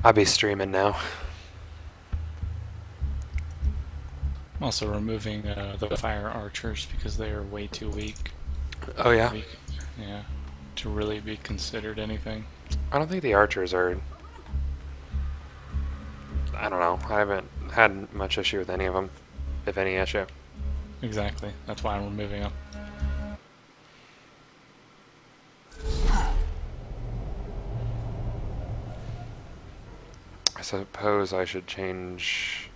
I'll be streaming now. I'm also removing the fire archers because they are way too weak. Oh yeah? Yeah, to really be considered anything. I don't think the archers are... I don't know. I haven't had much issue with any of them, if any issue. Exactly. That's why I'm removing them. I suppose I should change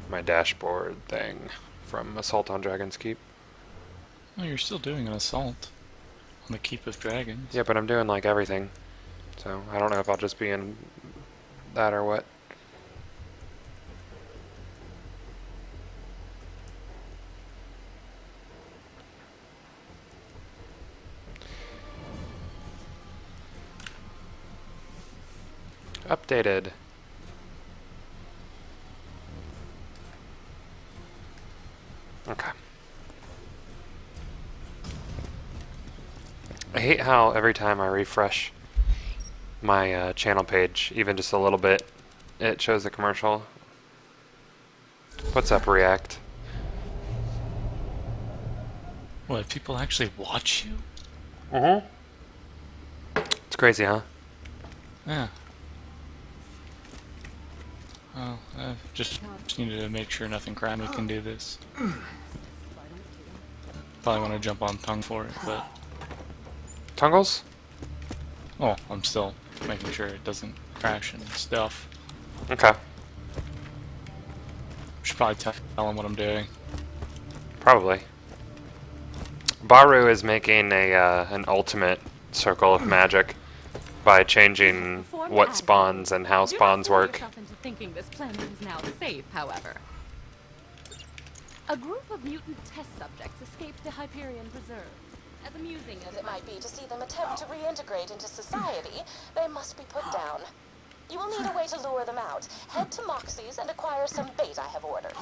my dashboard thing from Assault on Dragon's Keep. Oh, you're still doing an assault on the Keep of Dragons. Yeah, but I'm doing like everything. So I don't know if I'll just be in that or what. Updated. Okay. I hate how every time I refresh my channel page, even just a little bit, it shows a commercial. What's up, React? What, people actually watch you? Mm-hmm. It's crazy, huh? Yeah. Well, I just needed to make sure nothing crabby can do this. Probably want to jump on tongue for it, but... Tungles? Oh, I'm still making sure it doesn't crash and stuff. Okay. Should probably tell him what I'm doing. Probably. Baru is making an ultimate circle of magic by changing what spawns and how spawns work. Do not fool yourself into thinking this planet is now safe, however. A group of mutant test subjects escaped the Hyperion Preserve. As amusing as it might be to see them attempt to reintegrate into society, they must be put down. You will need a way to lure them out. Head to Moxie's and acquire some bait I have ordered.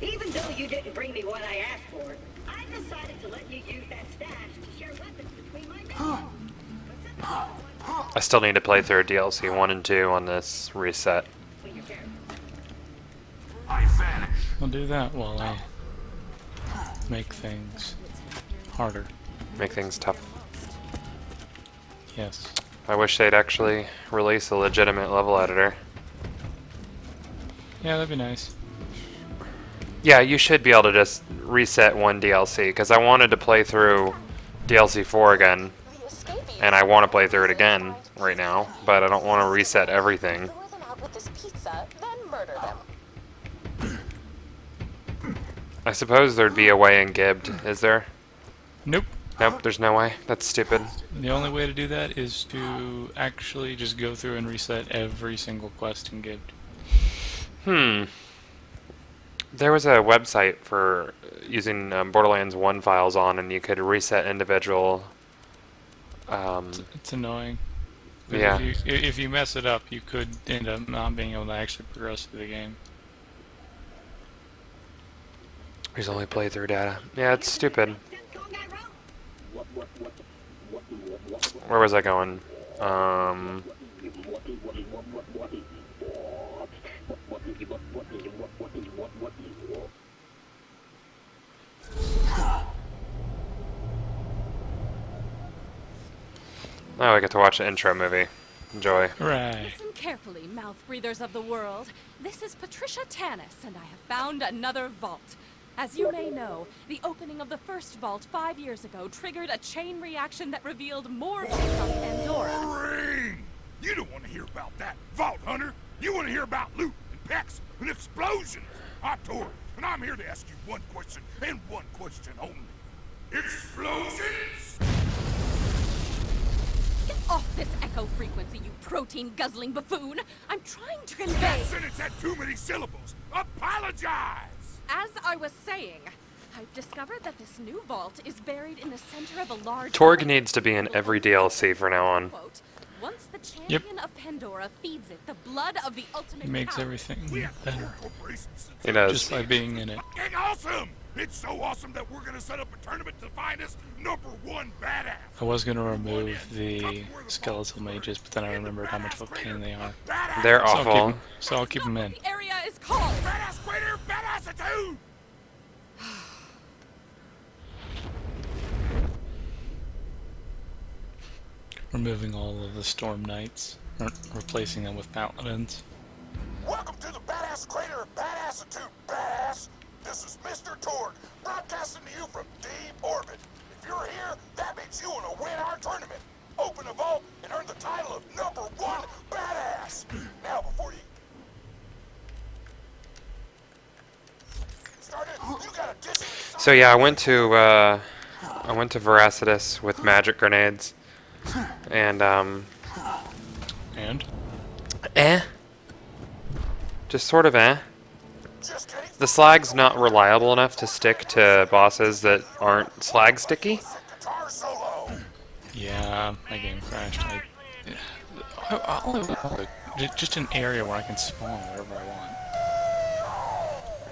Even though you didn't bring me what I asked for, I decided to let you use that stash to share weapons between my men. I still need to play through DLC 1 and 2 on this reset. I'll do that while I make things harder. Make things tough. Yes. I wish they'd actually release a legitimate level editor. Yeah, that'd be nice. Yeah, you should be able to just reset one DLC, because I wanted to play through DLC 4 again, and I want to play through it again right now, but I don't want to reset everything. Lure them out with this pizza, then murder them. I suppose there'd be a way in Gibbed, is there? Nope. Nope, there's no way. That's stupid. The only way to do that is to actually just go through and reset every single quest in Gibbed. There was a website for using Borderlands 1 files on, and you could reset individual... It's annoying. Yeah. If you mess it up, you could end up not being able to actually progress through the game. There's only playthrough data. Yeah, it's stupid. Where was I going? Oh, I get to watch the intro movie. Enjoy. Hooray. Listen carefully, mouth breathers of the world. This is Patricia Tanis, and I have found another vault. As you may know, the opening of the first vault 5 years ago triggered a chain reaction that revealed more vaults on Pandora. Boring! You don't want to hear about that, Vault Hunter. You want to hear about loot and packs and explosions. I'm Torgue, and I'm here to ask you one question and one question only. Explosions? Get off this echo frequency, you protein-guzzling buffoon! I'm trying to convey... That sentence had too many syllables. Apologize! As I was saying, I've discovered that this new vault is buried in the center of a large... Torgue needs to be in every DLC from now on. Quote, once the champion of Pandora feeds it the blood of the ultimate It makes power, everything We have better. corporations. He does. Just by being in it. Fucking awesome! It's so awesome that we're gonna set up a tournament to find us #1 badass. I was gonna remove the skeletal mages, but then I remembered how much of a pain they are. They're So awful. I'll keep them in. The area is called. Badass greater, badass attitude. Removing all of the storm knights, replacing them with paladins. Welcome to the Badass Crater of Badassitude, badass! This is Mr. Torgue, broadcasting to you from deep orbit. If you're here, that means you want to win our tournament. Open a vault and earn the title of #1 badass. Now, before you started, you got a dizzy. So yeah, I went to Veracitus with magic grenades, and And? just sort of Just kidding. The slag's not reliable enough to stick to bosses that aren't slag sticky. Guitar solo. Yeah, my game crashed. Just an area where I can spawn wherever I want.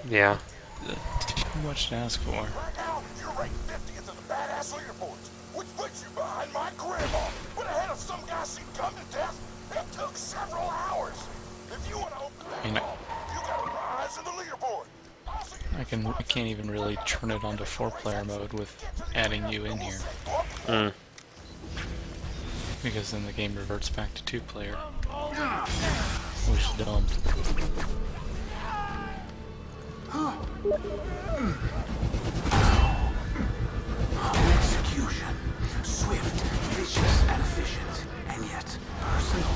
Yeah. Too much to ask for. Right now, you're ranked 50th in the badass leaderboards, which puts you behind my grandma, but ahead of some guys she come to death. It took several hours. If you want to open that mean, vault, you gotta rise in the leaderboard. Also, I can't even really turn it onto 4-player mode with adding you in here, because then the game reverts back to 2-player, which is dumb. Execution. Swift, vicious, and efficient, and yet personal.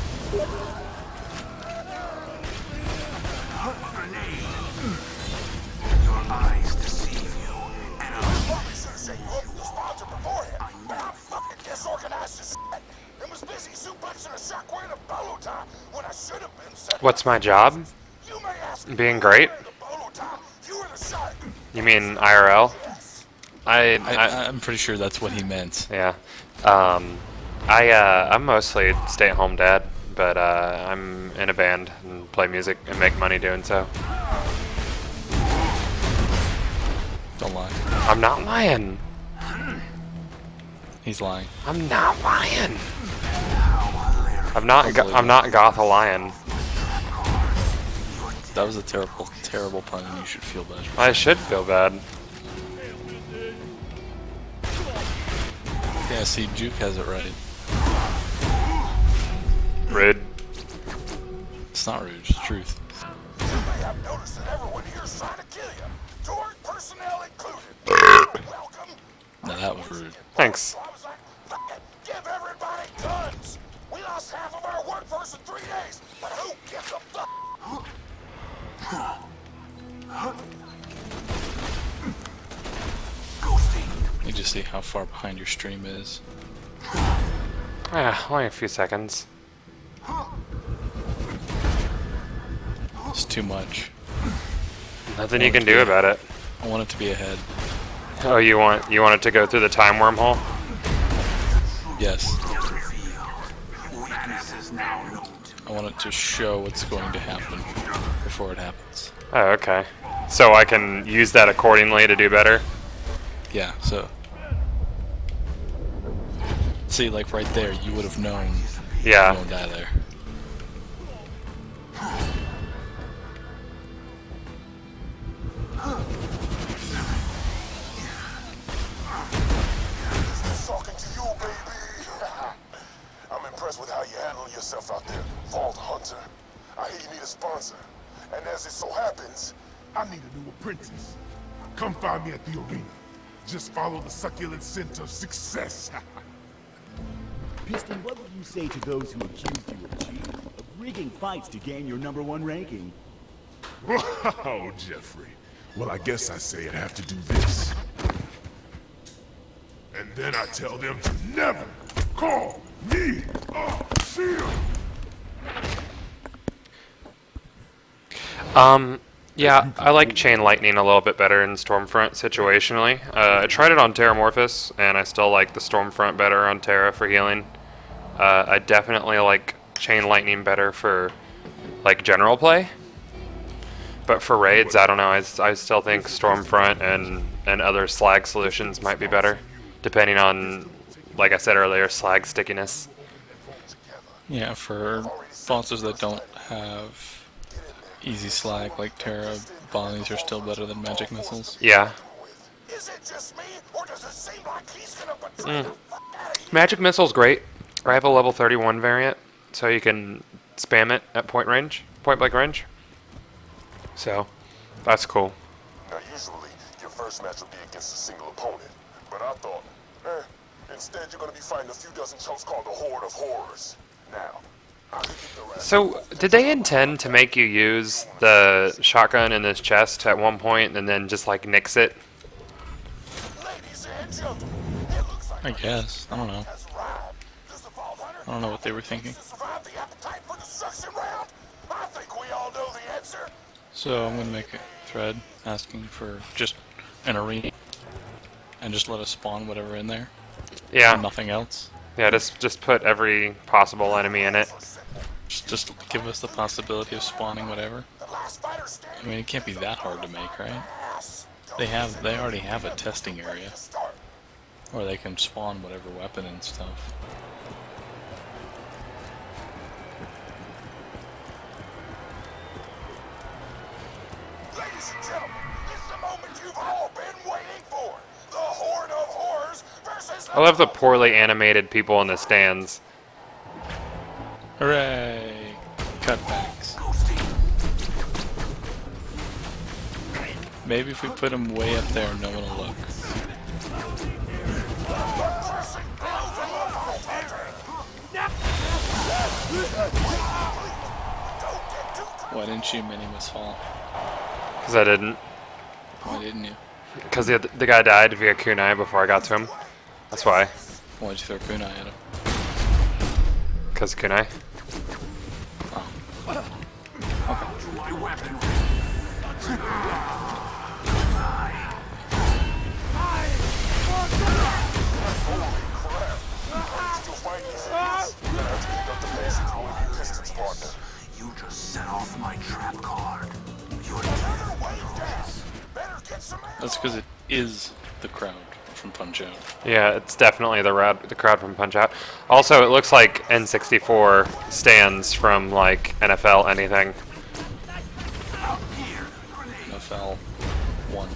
Grenade. Your eyes deceive you, and probably should have set you up with the sponsor beforehand, but I'm fucking disorganized as shit. And was busy suplexing a shockwave of bolo tie when I should have been set. What's my job? You may ask me Being great? the bolo tie. You were the shark. You mean IRL? I'm pretty sure that's what he meant. Yeah. I'm mostly stay-at-home dad, but I'm in a band and play music and make money doing so. Don't lie. I'm not lying. He's lying. I'm not lying. I'm not Gothalion. That was a terrible, terrible pun, and you should feel bad. I should feel bad. Yeah, see, Juke has it right. Rude. It's not rude, it's truth. You may have noticed that everyone here's trying to kill you. Torgue personnel included. Welcome. No, that was rude. Thanks. So I was like, fuck it, give everybody guns. We lost half of our workforce in 3 days, but who gives a fuck? You just see how far behind your stream is. Only a few seconds. It's too much. Nothing you can do about it. I want it to be ahead. Oh, you want it to go through the time wormhole? Yes. weaknesses now known. I want it to show what's going to happen before it happens. Oh, okay. So I can use that accordingly to do better? Yeah, so... See, like right there, you would have known Yeah. you won't die there. Talking to you, baby. I'm impressed with how you handle yourself out there, Vault Hunter. I hear you need a sponsor. And as it so happens, I need a new apprentice. Come find me at the arena. Just follow the succulent scent of success. Piston, what would you say to those who accused you of cheating, of rigging fights to gain your #1 ranking? Wow, Jeffrey. Well, I guess I say I'd have to do this. And then I tell them to never call me a shield. Yeah, I like Chain Lightning a little bit better in Stormfront situationally. I tried it on Terramorphous, and I still like the Stormfront better on Terra for healing. I definitely like Chain Lightning better for, like, general play. But for raids, I don't know, I still think Stormfront and and other slag solutions might be better, depending on, like I said earlier, slag stickiness. Yeah, for bosses that don't have easy slag like Terra, bodies are still better than magic missiles. Yeah. Is it just me, or does it seem like he's gonna betray the fuck out of you? Magic missile's great. I have a level 31 variant, so you can spam it at point blank range. So, that's cool. Now, usually, your first match will be against a single opponent. But I thought, instead you're gonna be fighting a few dozen chumps called the Horde of Horrors. Now, I can get the rest. So, did they intend to make you use the shotgun in this chest at one point and then just like nix it? Ladies and gentlemen, it looks like I guess. I don't know. has arrived. Does the Vault Hunter I don't know what they were thinking. survive the appetite for destruction round? I think we all know the answer. So I'm gonna make a thread asking for just an arena and just let us spawn whatever in there. Yeah. Nothing else. Yeah, just put every possible enemy in it. Just give us the possibility of spawning whatever. The last fighter I standing. mean, it can't be that hard to make, right? Ass. They already have a testing area, Start. or they can spawn whatever weapon and stuff. Ladies and gentlemen, this is the moment you've all been waiting for. The Horde of Horrors versus I love the poorly animated people in the stands. Hooray! Cutbacks. Maybe if we put them way up there, no one will look. Why didn't you mini-miss fall? Because I didn't. Why didn't you? Because the guy died via kunai before I got to him. That's why. Why'd you throw kunai at him? Because kunai. My weapon. You just set off my trap card. You're That's because it is the crowd from Punch-Out. Yeah, it's definitely the crowd from Punch-Out. Also, it looks like N64 stands from like NFL anything. NFL 1.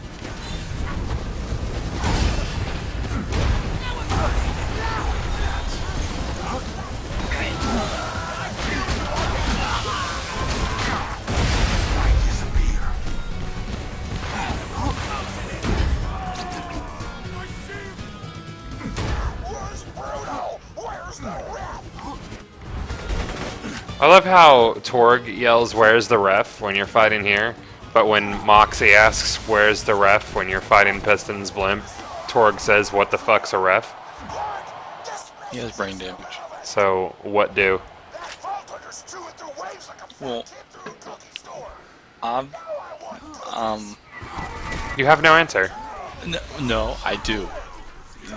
I love how Torgue yells, "Where's the ref?" when you're fighting here, but when Moxie asks, "Where's the ref?" when you're fighting Piston's Blimp, Torgue says, "What the fuck's a ref?" He has brain damage. So, what do? Well, You have no answer. no, I do.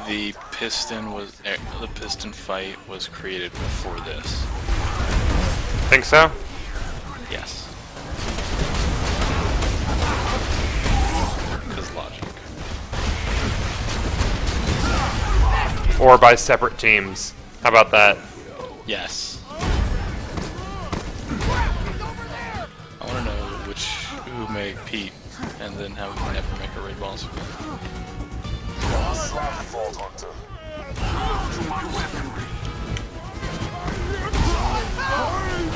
The piston fight was created before this. Think so? Yes. Because logic. Or by separate teams. How about that? Yes. I want to know who made Pete, and then how we can never make a raid boss again.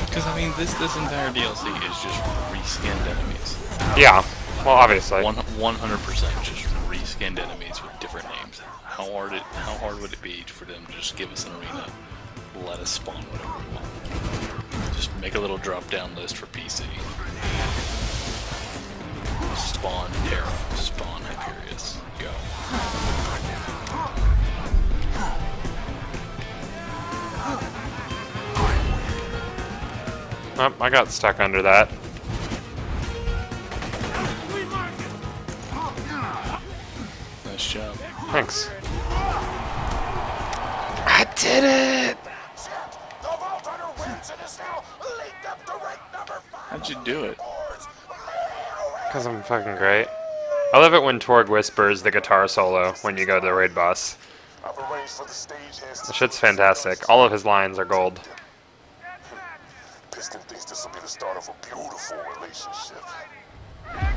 Because I mean, this entire DLC is just reskinned enemies. Yeah. Well, obviously. 100% just reskinned enemies with different names. How hard would it be for them to just give us an arena, let us spawn whatever we want? Just make a little drop-down list for PC. Spawn Terra, spawn Hyperius, go. Oh, I got stuck under that. Nice job. Thanks. I did it! How'd you do it? Because I'm fucking great. I love it when Torgue whispers the guitar solo when you go to the raid boss. I've arranged for the stagehands The to shit's fantastic. All of his lines are gold. Piston thinks this will be the start of a beautiful relationship. I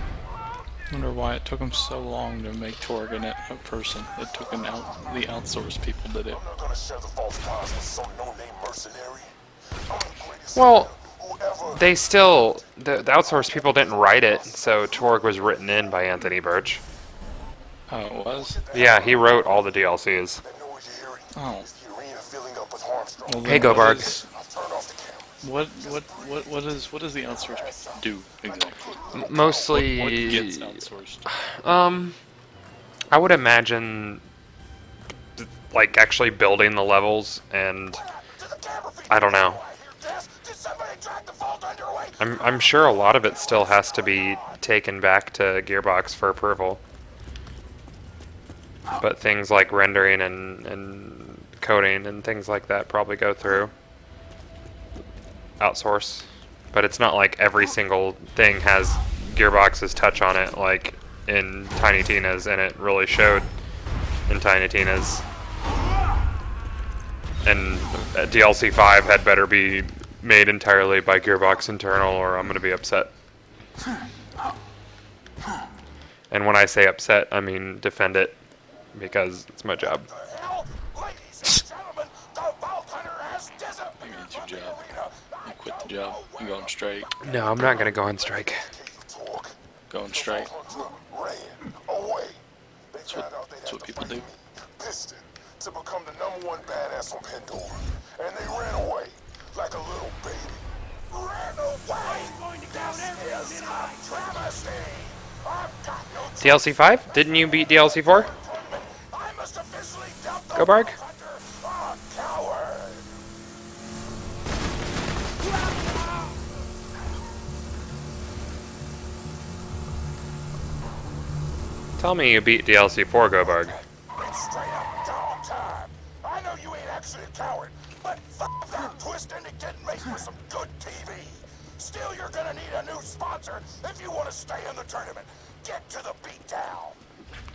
wonder why it took him so long to make Torgue a person. It took the outsourced people did it. I'm not gonna share the false cause with some no-name mercenary. I'm the greatest Well, whoever. they still... The outsourced people didn't write it, so Torgue was written in by Anthony Birch. Oh, it was? Yeah, he wrote all the DLCs. I know what you're hearing. Oh. It's the arena filling up with Armstrong. Well, Hey, then Go what Barg. is- I've turned off the cameras. What does the outsourced do exactly? Mostly... What gets outsourced? I would imagine, like, actually building the levels, and I don't know. Did somebody drag the vault underway? I'm sure a lot of it still has to be taken back to Gearbox for approval. But things like rendering and coding and things like that probably go through outsource. But it's not like every single thing has Gearbox's touch on it, like in Tiny Tina's, and it really showed in Tiny Tina's. And DLC 5 had better be made entirely by Gearbox internal, or I'm going to be upset. And when I say upset, I mean defend it, because it's my job. Hell, ladies and gentlemen, the vault hunter has I mean, it's your job. You quit the job. You go on strike. No, I'm not going to go on strike. Talk. Go on strike. Ran away. They That's found out they that's had what to people fight do. me, Piston, to become the #1 badass on Pandora. And they ran away like a little baby. Ran away! This is a travesty! I've got no DLC 5? Didn't you beat DLC 4? I must officially dump the Go Barg. hunter, a coward! Tell me you beat DLC 4, Gobarg. It's straight up dog time. I know you ain't actually a coward, but fuck that twist ending didn't make for some good TV. Still, you're gonna need a new sponsor if you want to stay in the tournament. Get to the beatdown.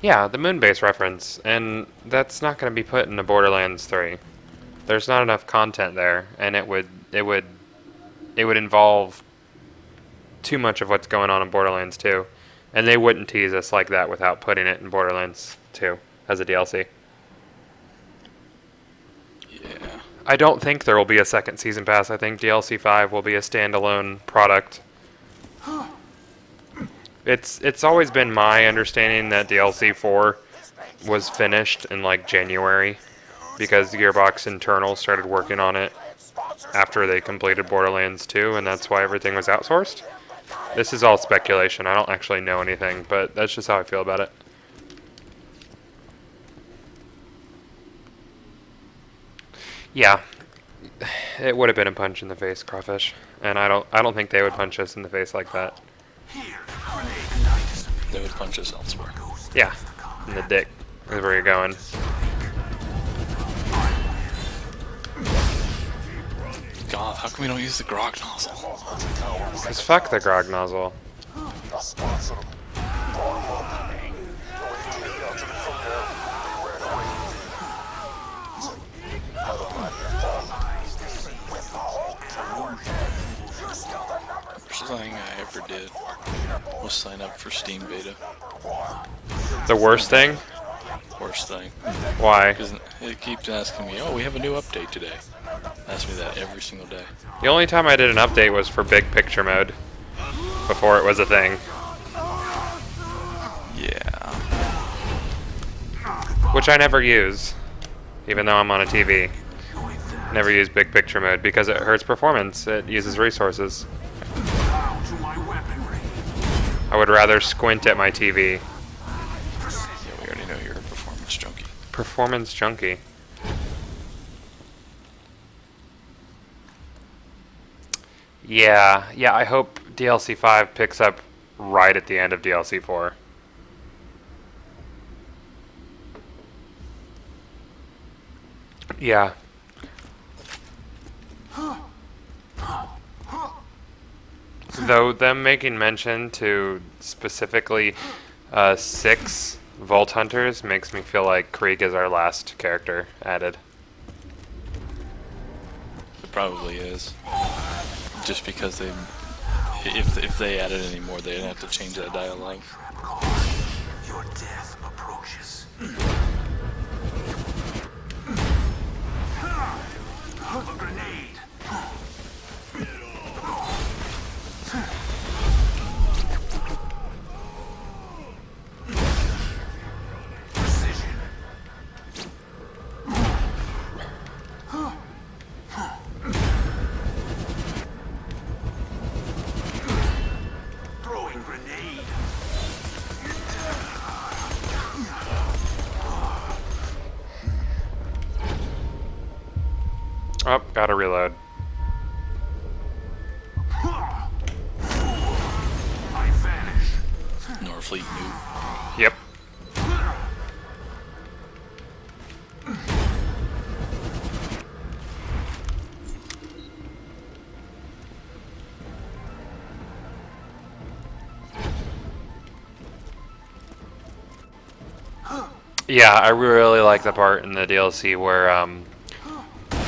Yeah, the Moonbase reference, and that's not going to be put into Borderlands 3. There's not enough content there, and it would involve too much of what's going on in Borderlands 2, and they wouldn't tease us like that without putting it in Borderlands 2 as a DLC. Yeah. I don't think there will be a second season pass. I think DLC 5 will be a standalone product. It's always been my understanding that DLC 4 was finished in like January because Gearbox internal started working on it after they completed Borderlands 2, and that's why everything was outsourced. This is all speculation. I don't actually know anything, but that's just how I feel about it. Yeah, it would have been a punch in the face, Crawfish, and I don't think they would punch us in the face like that. They would punch us elsewhere. Yeah, in the dick is where you're going. God, how come we don't use the grog nozzle? Cause fuck the grog nozzle. I sponsor them. Brought them up. And when they came down to the premiere, they ran away with me. Other mighty fall. With the whole tower dead. You're still the number First thing I ever did was sign up for Steam Beta. The worst thing? Worst thing. Why? Because it keeps asking me, oh, we have a new update today. Ask me that every single day. The only time I did an update was for big picture mode. Before it was a thing. Yeah. Which I never use. Even though I'm on a TV. Never use big picture mode because it hurts performance. It uses resources. I would rather squint at my TV. Yeah, we already know you're a performance junkie. Performance junkie. Yeah, I hope DLC 5 picks up right at the end of DLC 4. Yeah. Though them making mention to specifically 6 Vault Hunters makes me feel like Krieg is our last character added. It probably is. Just because they, if they added any more, they'd have to change that dialogue. Your death approaches. A grenade. Precision. Throwing grenade. Oh, gotta reload. I vanish. Norfleet noob. Yep. Yeah, I really like the part in the DLC where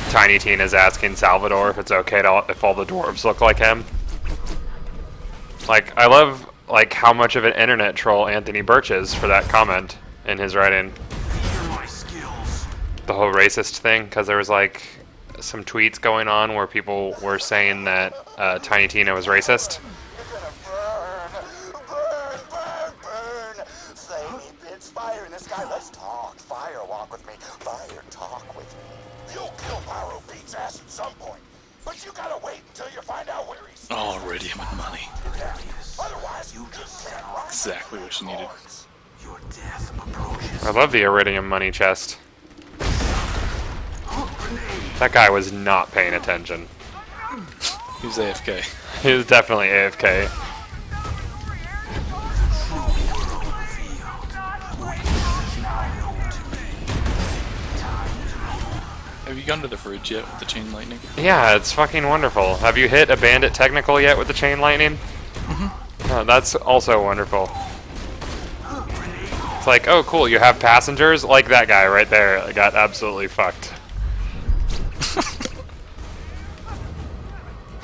Tiny Tina is asking Salvador if it's okay to, if all the dwarves look like him. Like, I love like how much of an internet troll Anthony Birch is for that comment in his writing. My skills. The whole racist thing, because there was like some tweets going on where people were saying that Tiny Tina was racist. You're gonna burn, burn, burn, burn. Flamey bits, fire in the sky. Let's talk. Fire, walk with me. Fire, talk with me. You'll kill Pyro Beat's ass at some point, but you gotta wait until you find out where he's. Oh, iridium and money. Otherwise, you just can't run. Exactly what you needed. Your death approaches. I love the iridium money chest. That guy was not paying attention. He was AFK. He was definitely AFK. Have you gone to the fridge yet with the chain lightning? Yeah, it's fucking wonderful. Have you hit a bandit technical yet with the chain lightning? Mm-hmm. Oh, that's also wonderful. It's like, oh cool, you have passengers? Like that guy right there got absolutely fucked.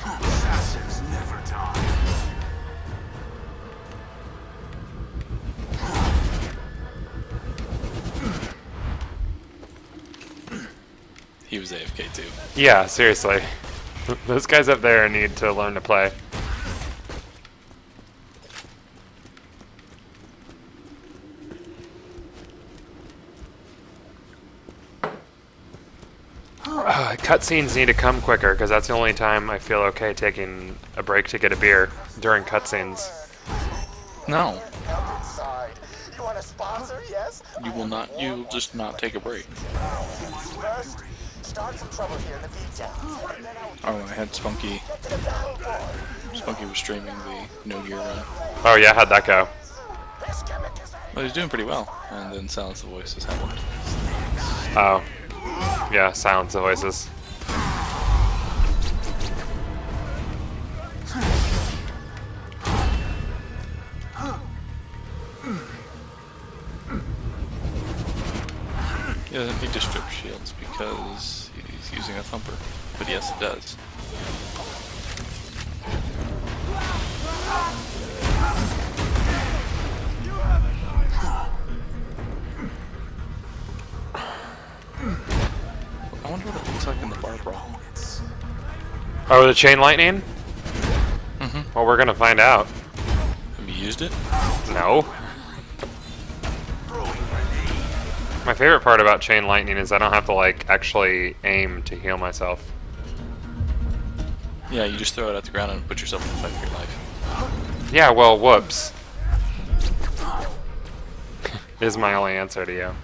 Assassins never die. He was AFK too. Yeah, seriously. Those guys up there need to learn to play. Cutscenes need to come quicker, because that's the only time I feel okay taking a break to get a beer during cutscenes. No, Up inside. You want a sponsor? Yes. you will not. You'll just not take a break. First, start some trouble here in the beach town. And then I'll Oh, I had Spunky. get to the battle board. Spunky was streaming the No Gear run. Oh yeah, how'd that go? This gimmick is Well, he was doing pretty well. And then Silence the Voices happened. Oh. Yeah, silence the voices. He doesn't need to strip shields because he's using a thumper. But yes, it does. I wonder what it looks like in the bar brawl. Oh, the chain lightning? Mm-hmm. Well, we're gonna find out. Have you used it? No. My favorite part about chain lightning is I don't have to like actually aim to heal myself. Yeah, you just throw it at the ground and put yourself in the fight for your life. Yeah, well, whoops. Is my only answer to you.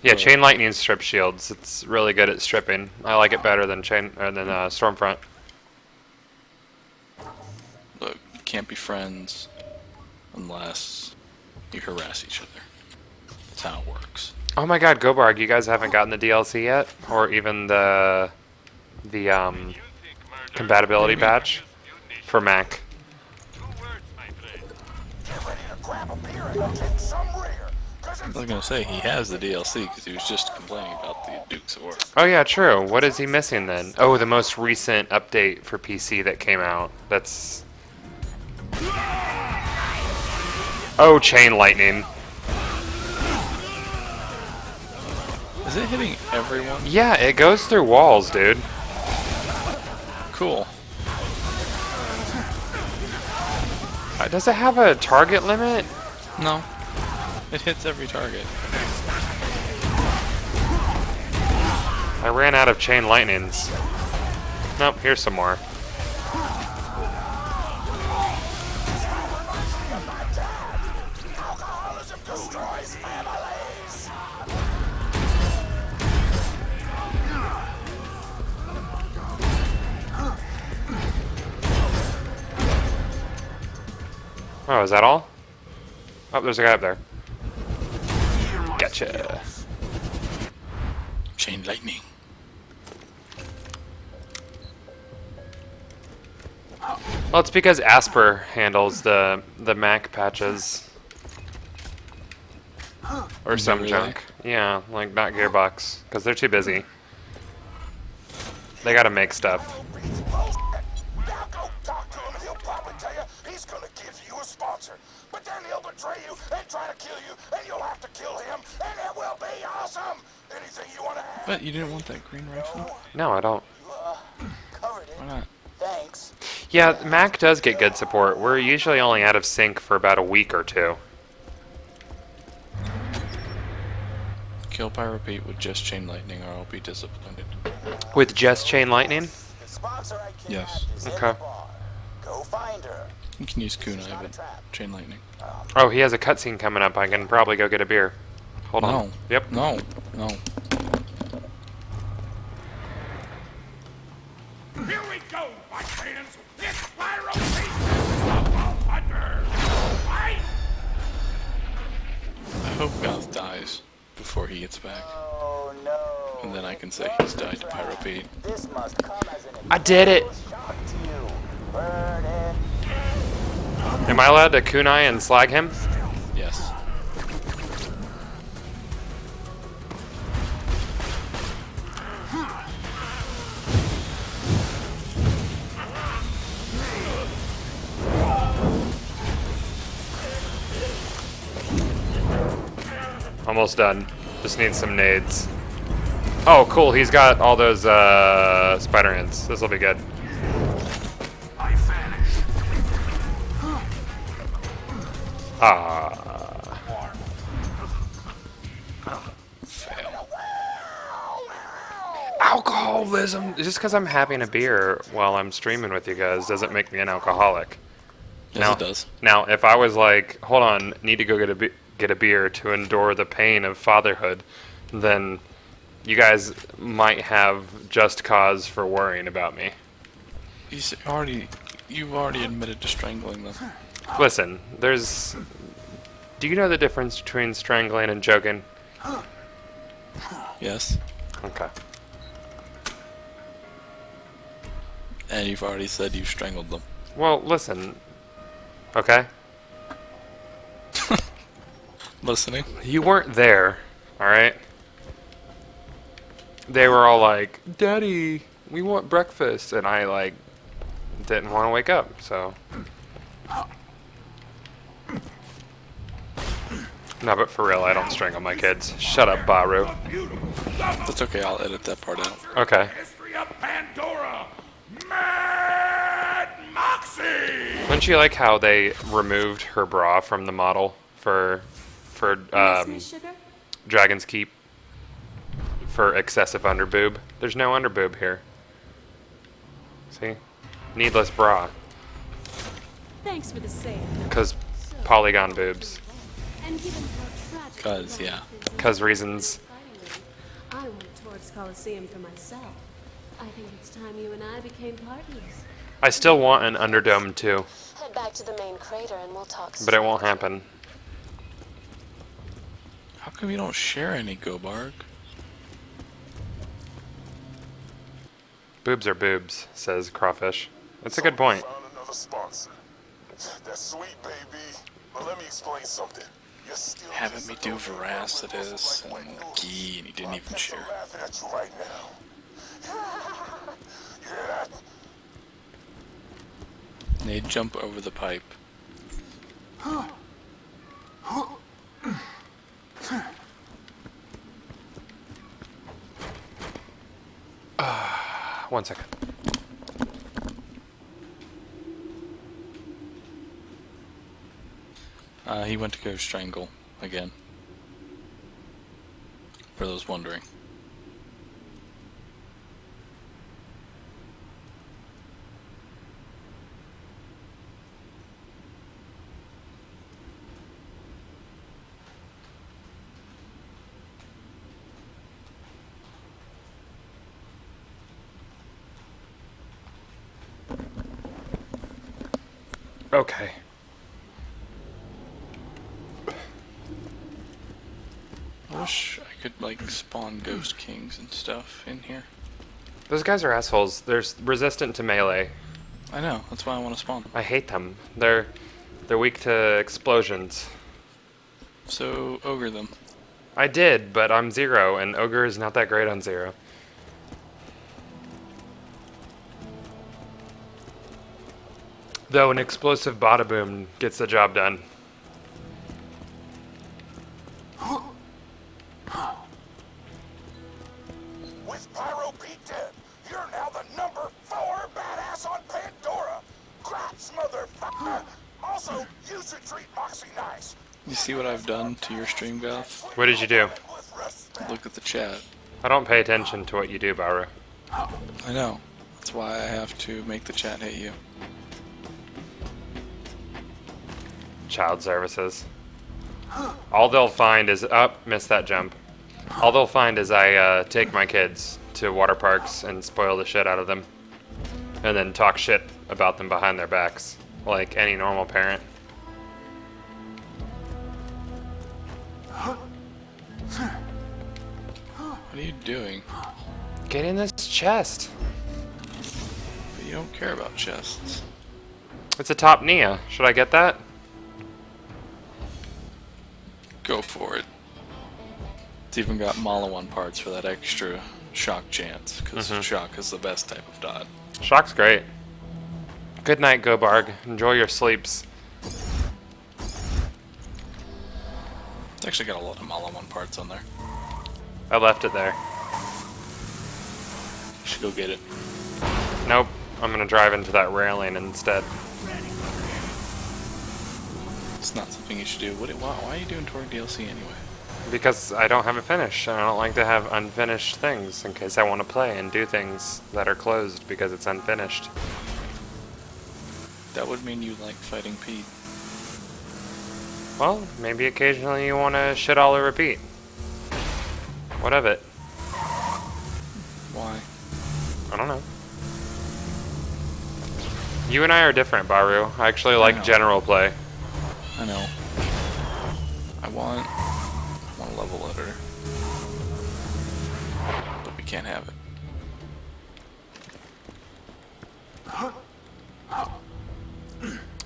Yeah, chain lightning strip shields. It's really good at stripping. I like it better than Stormfront. Look, you can't be friends unless you harass each other. That's how it works. Oh my God, Gobarg, you guys haven't gotten the DLC yet, or even the compatibility patch for Mac. Get some rear. I was gonna say, he has the DLC because he was just complaining about the Dukes of War. Oh yeah, true. What is he missing then? Oh, the most recent update for PC that came out. That's... Oh, chain lightning. Is it hitting everyone? Yeah, it goes through walls, dude. Cool. Does it have a target limit? No. It hits every target. I ran out of chain lightnings. Nope, here's some more. Alcoholism destroys families. Oh, is that all? Oh, there's a guy up there. Gotcha. Chain lightning. Well, it's because Asper handles the Mac patches. Or some Really? junk. Yeah, like not Gearbox, because they're too busy. They gotta make stuff. Now go talk to him and he'll probably tell you he's gonna give you a sponsor. But then he'll betray you and try to kill you, and you'll have to kill him, and it will be awesome. Anything you want to add? But you didn't want that green rifle? No, I don't. Covered it. Why not? Thanks. Yeah, Mac does get good support. We're usually only out of sync for about a week or two. Kill Pyro Pete with just chain lightning or I'll be disappointed. With just chain lightning? The sponsor I kidnapped Yes. is in Okay. the bar. Go find her. You can use kunai, but chain lightning. Oh, he has a cutscene coming up. I can probably go get a beer. Hold on. No. Yep. No. No. Here we go, my friends. It's Pyro Pete, Hunter. Fight! I hope Goth dies before he gets back. Oh no. And then I can say he's died to Pyro Pete. This must come as an I did it! shock to you. Burn it. Am I allowed to kunai and slag him? Yes. Almost done. Just need some nades. Oh, cool. He's got all those spider ants. This will be good. Ah. Fail. Alcoholism. Just because I'm having a beer while I'm streaming with you guys doesn't make me an alcoholic. Yes, Now- it does. Now, if I was like, hold on, need to go get a beer to endure the pain of fatherhood, then you guys might have just cause for worrying about me. You've already admitted to strangling them. Listen, do you know the difference between strangling and choking? Yes. Okay. And you've already said you strangled them. Well, listen. Okay? Listening? You weren't there, alright? They were all like, Daddy, we want breakfast. And I, like, didn't want to wake up, so. No, but for real, I don't strangle my kids. Shut up, Baru. That's okay, I'll edit that part out. Okay. History of Pandora. Mad Moxie. Wouldn't you like how they removed her bra from the model for Dragon's Keep for excessive underboob? There's no underboob here. See? Needless bra. Thanks for the save. Because polygon boobs. And given how tragic 'Cause, yeah. 'Cause reasons. I went towards Coliseum for myself. I think it's time you and I became partners. I still want an Underdome too, Head back to the main crater and we'll talk. but it won't happen. How come you don't share any, Gobarg? Boobs are boobs, says Crawfish. That's a good point. Found another sponsor. That's sweet, baby. But let me explain something. You're still having just me a do little Veracitus like and Lewis. Key, and he didn't I'm even just share. laughing at you right now. You hear that? They jump over the pipe. One second. He went to go strangle again. For those wondering. Okay. I wish I could, like, spawn Ghost Kings and stuff in here. Those guys are assholes. They're resistant to melee. I know, that's why I want to spawn. I hate them. They're weak to explosions. So, ogre them. I did, but I'm 0, and Ogre is not that great on 0. Though an explosive bada boom gets the job done. With Pyro Pete dead, you're now the #4 badass on Pandora. Crats, motherfucker. Also, you should treat Moxie nice. You see what I've done to your stream, Goth? What did you do? With respect. Look at the chat. I don't pay attention to what you do, Bauru. I know. That's why I have to make the chat hate you. Child services. All they'll find is missed that jump. All they'll find is I take my kids to water parks and spoil the shit out of them, and then talk shit about them behind their backs, like any normal parent. What are you doing? Get in this chest. But you don't care about chests. It's a top Nia. Should I get that? Go for it. It's even got Malawan parts for that extra shock chance, because shock is the best type of dot. Shock's great. Good night, Gobarg. Enjoy your sleeps. It's actually got a lot of Malawan parts on there. I left it there. You should go get it. Nope. I'm gonna drive into that railing instead. It's not something you should do. Why are you doing Torgue DLC anyway? Because I don't have it finished, and I don't like to have unfinished things in case I want to play and do things that are closed because it's unfinished. That would mean you like fighting Pete. Well, maybe occasionally you want to shit all or repeat. What of it? Why? I don't know. You and I are different, Baru. I actually like know. general play. I know. I want a level editor. But we can't have it.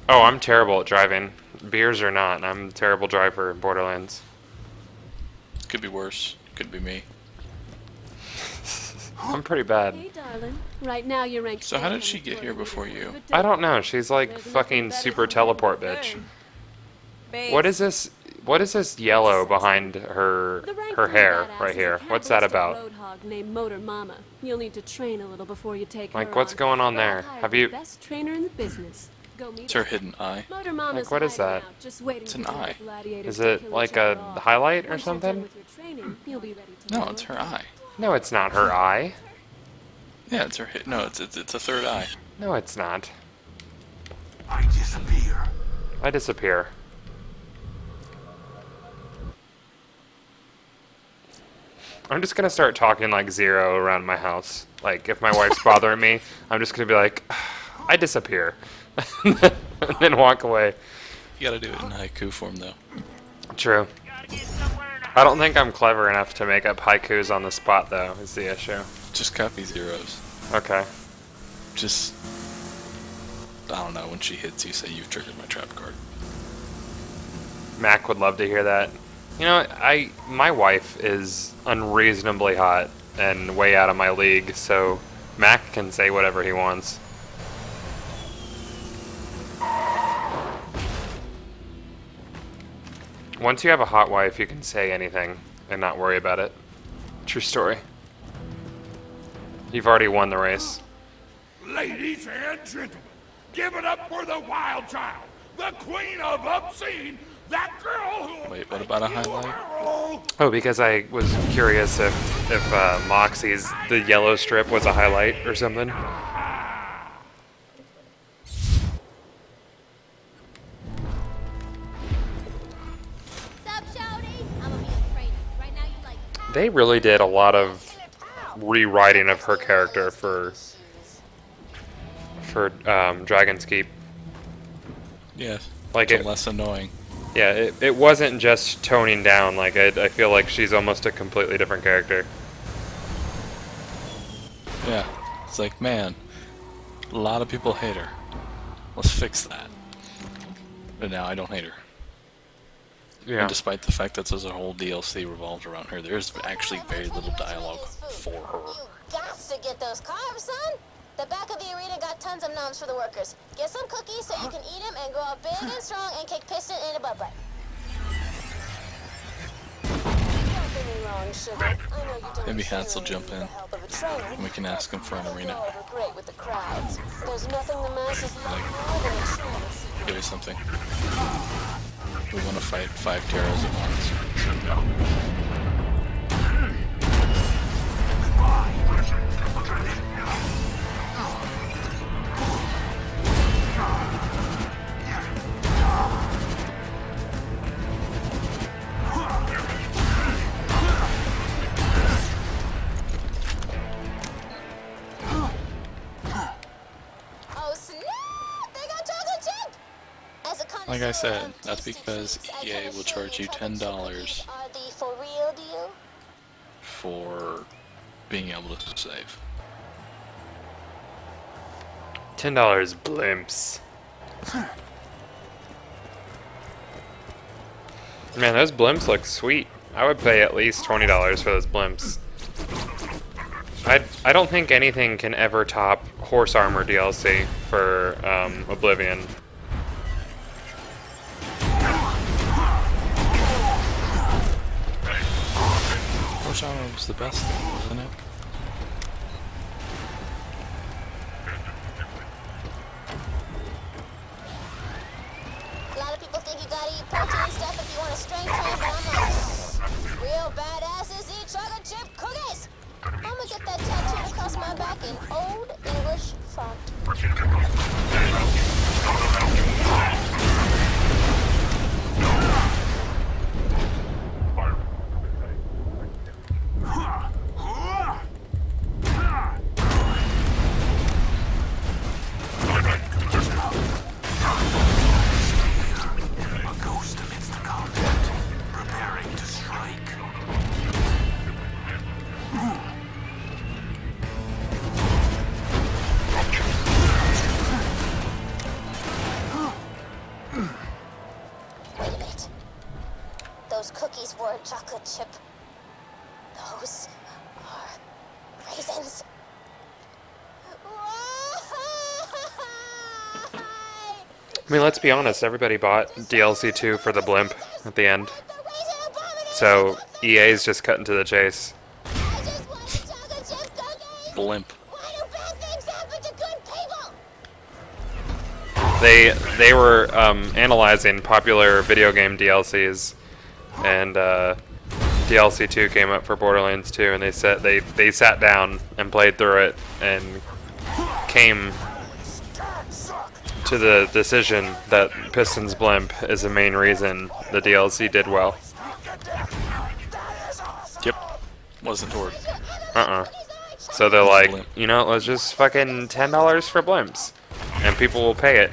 Oh, I'm terrible at driving. Beers or not, I'm a terrible driver in Borderlands. Could be worse. Could be me. I'm pretty bad. Hey, darling. Right now you're ranked. So how did she get here before you? I don't know. She's like fucking super teleport bitch. What is this? What is this yellow behind her hair right here? What's that about? Roadhog named Motor Mama. You'll need to train a little before you take Like, her what's on. going on But I'll there? hire Have the you- best trainer in the business. Go meet It's her her. hidden eye. Motor Mama's Like, what is hiding that? out, just waiting It's an for the eye. gladiators Is to it kill like each a other off. highlight or Once you're done something? with your training, you'll be ready to No, know it's it. her eye. No, it's not her eye. Yeah, it's her. No, it's a third eye. No, it's not. I disappear. I disappear. I'm just gonna start talking like Zero around my house. Like, if my wife's bothering me, I'm just gonna be like, I disappear. And then walk away. You gotta do it in haiku form though. True. I don't think I'm clever enough to make up haikus on the spot, though, is the issue. Just copy zeros. Okay. Just, I don't know, when she hits you, say you've triggered my trap card. Mac would love to hear that. You know, my wife is unreasonably hot and way out of my league, so Mac can say whatever he wants. Once you have a hot wife, you can say anything and not worry about it. True story. You've already won the race. Ladies and gentlemen, give it up for the wild child, the queen of obscene, that girl who... Wait, what about a highlight? Oh, because I was curious if Moxie's the yellow strip was a highlight or something. They really did a lot of rewriting of her character for Dragon's Keep. Yes. Like it's less annoying. Yeah, it wasn't just toning down. Like I feel like she's almost a completely different character. Yeah, it's like, man, a lot of people hate her. Let's fix that. But now I don't hate her. Yeah. And despite the fact that there's a whole DLC revolved around her, there's actually very little dialogue for her. You got to get those carbs, son. The back of the arena got tons of noms for the workers. Get some cookies so you can eat them and grow up big and strong and kick piston in a butt butt. Don't get me wrong, sugar. I know you don't Maybe Hats will jump in. the help of a trainer. And we can ask him for an arena. Go over great with the crowds. There's nothing the masses love more than a trainer. Give me something. We want to fight 5 Terras at once. Oh snap! They got chocolate chip! As a Like I said, connoisseur that's of because tasty treats, I EA can will assure charge you chocolate chip $10 cookies are the for real deal. for being able to save. $10 blimps. Man, those blimps look sweet. I would pay at least $20 for those blimps. I don't think anything can ever top Horse Armor DLC for Oblivion. Horse Armor was the best thing, wasn't it? A lot of people think you gotta eat protein stuff if you want to strength train, but I'm like, real badasses eat chocolate chip cookies! I'm gonna get that tattooed across my back in Old English font. A ghost amidst the content, preparing to strike. Wait a minute. Those cookies were chocolate chip. Those are raisins. I mean, let's be honest, everybody bought DLC 2 for the blimp at the end. So EA's just cutting to the chase. I just wanted chocolate chip cookies. Blimp. Why do bad things happen to good people? They were analyzing popular video game DLCs, and DLC 2 came up for Borderlands 2, and they sat down and played through it and came to the decision that Piston's blimp is the main reason the DLC did well. Yep. Wasn't Torgue. So they're like, you know, let's just fucking $10 for blimps, and people will pay it.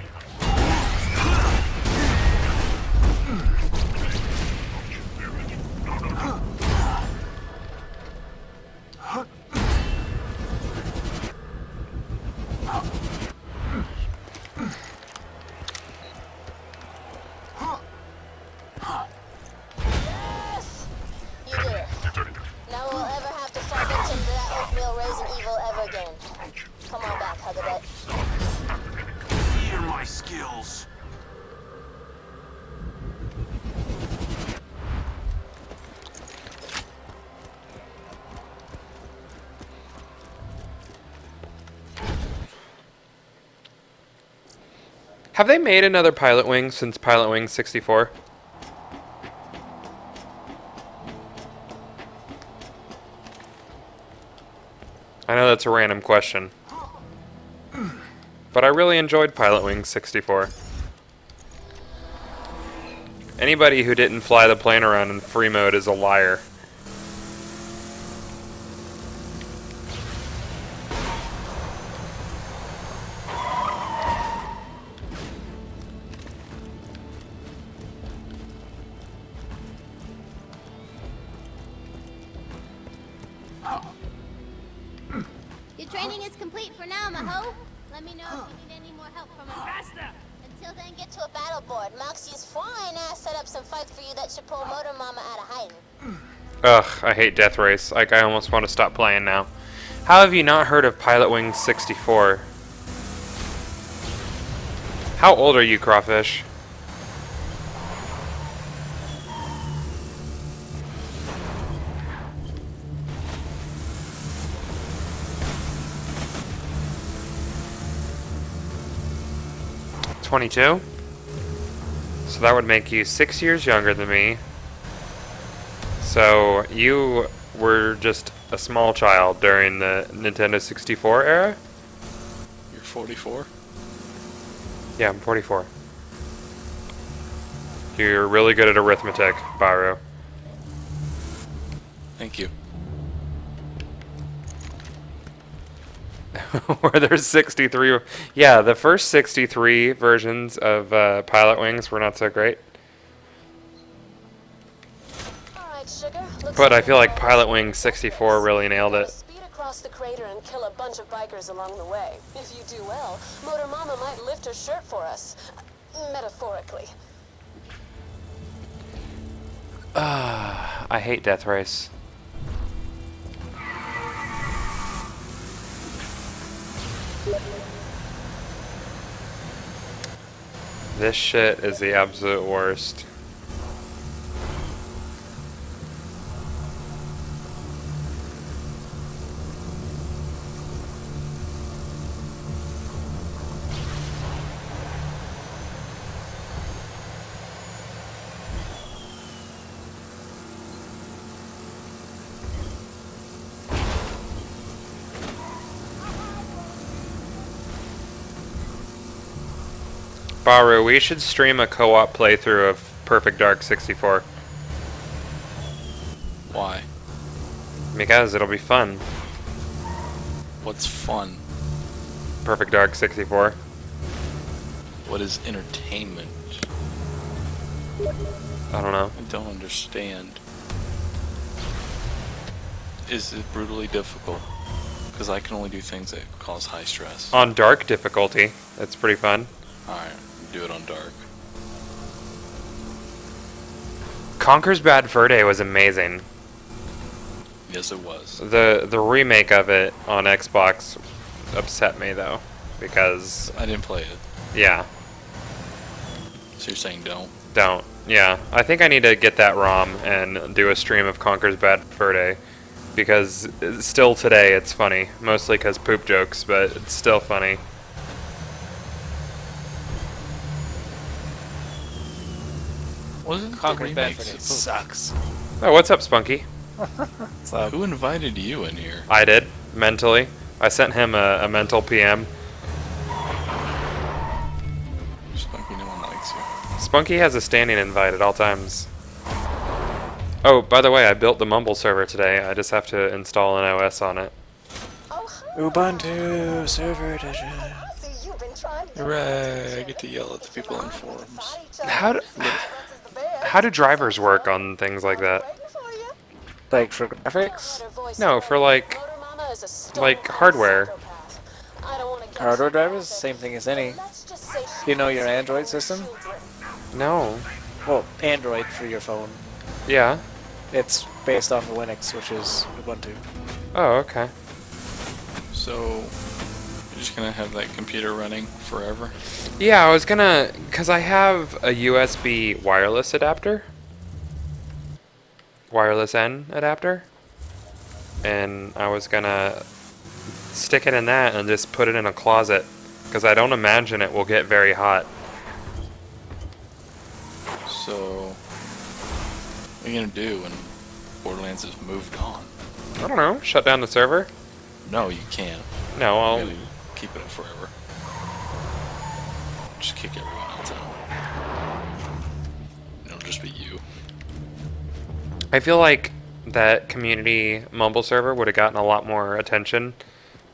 Have they made another Pilot Wing since Pilot Wing 64? I know that's a random question, but I really enjoyed Pilot Wing 64. Anybody who didn't fly the plane around in free mode is a liar. Your training is complete for now, Maho. Let me know if you need any more help from us. Until then, get to a battle board. Moxie's fine ass set up some fights for you that should pull Motor Mama out of hiding. Ugh, I hate Death Race. Like, I almost want to stop playing now. How have you not heard of Pilot Wing 64? How old are you, Crawfish? $22? So that would make you 6 years younger than me. So you were just a small child during the Nintendo 64 era? You're 44? Yeah, I'm 44. You're really good at arithmetic, Baru. Thank you. Where there's 63. Yeah, the first 63 versions of Pilot Wings were not so great. Alright, sugar. But I feel like Pilot Wing 64 really nailed it. Speed across the crater and kill a bunch of bikers along the way. If you do well, Motor Mama might lift her shirt for us. Metaphorically. I hate Death Race. This shit is the absolute worst. Baru, we should stream a co-op playthrough of Perfect Dark 64. Why? Because it'll be fun. What's fun? Perfect Dark 64. What is entertainment? I don't know. I don't understand. Is it brutally difficult? Because I can only do things that cause high stress. On dark difficulty, it's pretty fun. Alright, do it on dark. Conker's Bad Fur Day was amazing. Yes, it was. The remake of it on Xbox upset me though, because I didn't play it. yeah, So you're saying don't? don't. Yeah, I think I need to get that ROM and do a stream of Conker's Bad Fur Day, because still today it's funny, mostly because poop jokes, but it's still funny. Wasn't the Conquer's Bad remake Fur Day supposed- sucks. Oh, what's up, Spunky? So, Who invited you in here? I did, mentally. I sent him a mental PM. Spunky, no one likes you. Spunky has a standing invite at all times. Oh, by the way, I built the Mumble server today. I just have to install an OS on it. Ubuntu Server Edition. Hooray! I get to yell at the people in forums. How do drivers work on things like that? Like for graphics? No, for like hardware. Hardware drivers? Same thing as any. You know your Android system? No. Well, Android for your phone. Yeah. It's based off of Linux, which is Ubuntu. Oh, okay. So, you're just gonna have that computer running forever? Yeah, I was gonna, cause I have a USB wireless adapter. Wireless N adapter. And I was gonna stick it in that and just put it in a closet, cause I don't imagine it will get very hot. So, what are you gonna do when Borderlands has moved on? I don't know. Shut down the server? No, you can't. No, You I'll... gotta keep it up forever. Just kick everyone else out. It'll just be you. I feel like that community mumble server would have gotten a lot more attention,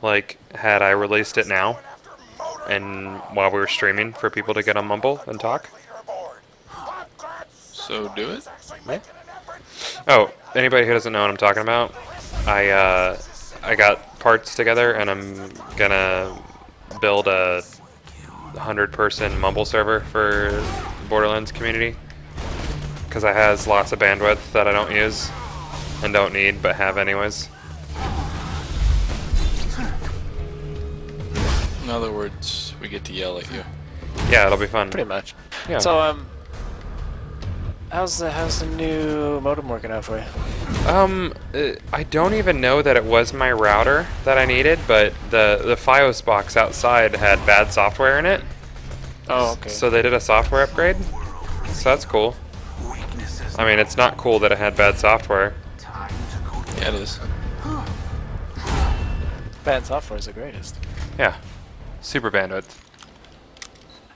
like, had I released it now, and while we were streaming, for people to get on Mumble and talk. So do it. Yeah. Oh, anybody who doesn't know what I'm talking about, I got parts together, and I'm gonna build a 100-person Mumble server for the Borderlands community, because it has lots of bandwidth that I don't use and don't need but have anyways. In other words, we get to yell at you. Yeah, it'll be fun. Pretty much. Yeah. So, how's the new modem working out for you? I don't even know that it was my router that I needed, but the FiOS box outside had bad software in it. Oh, okay. So they did a software upgrade. So that's cool. I mean, it's not cool that it had bad software. Yeah, it is. Bad software is the greatest. Yeah. Super bandwidth.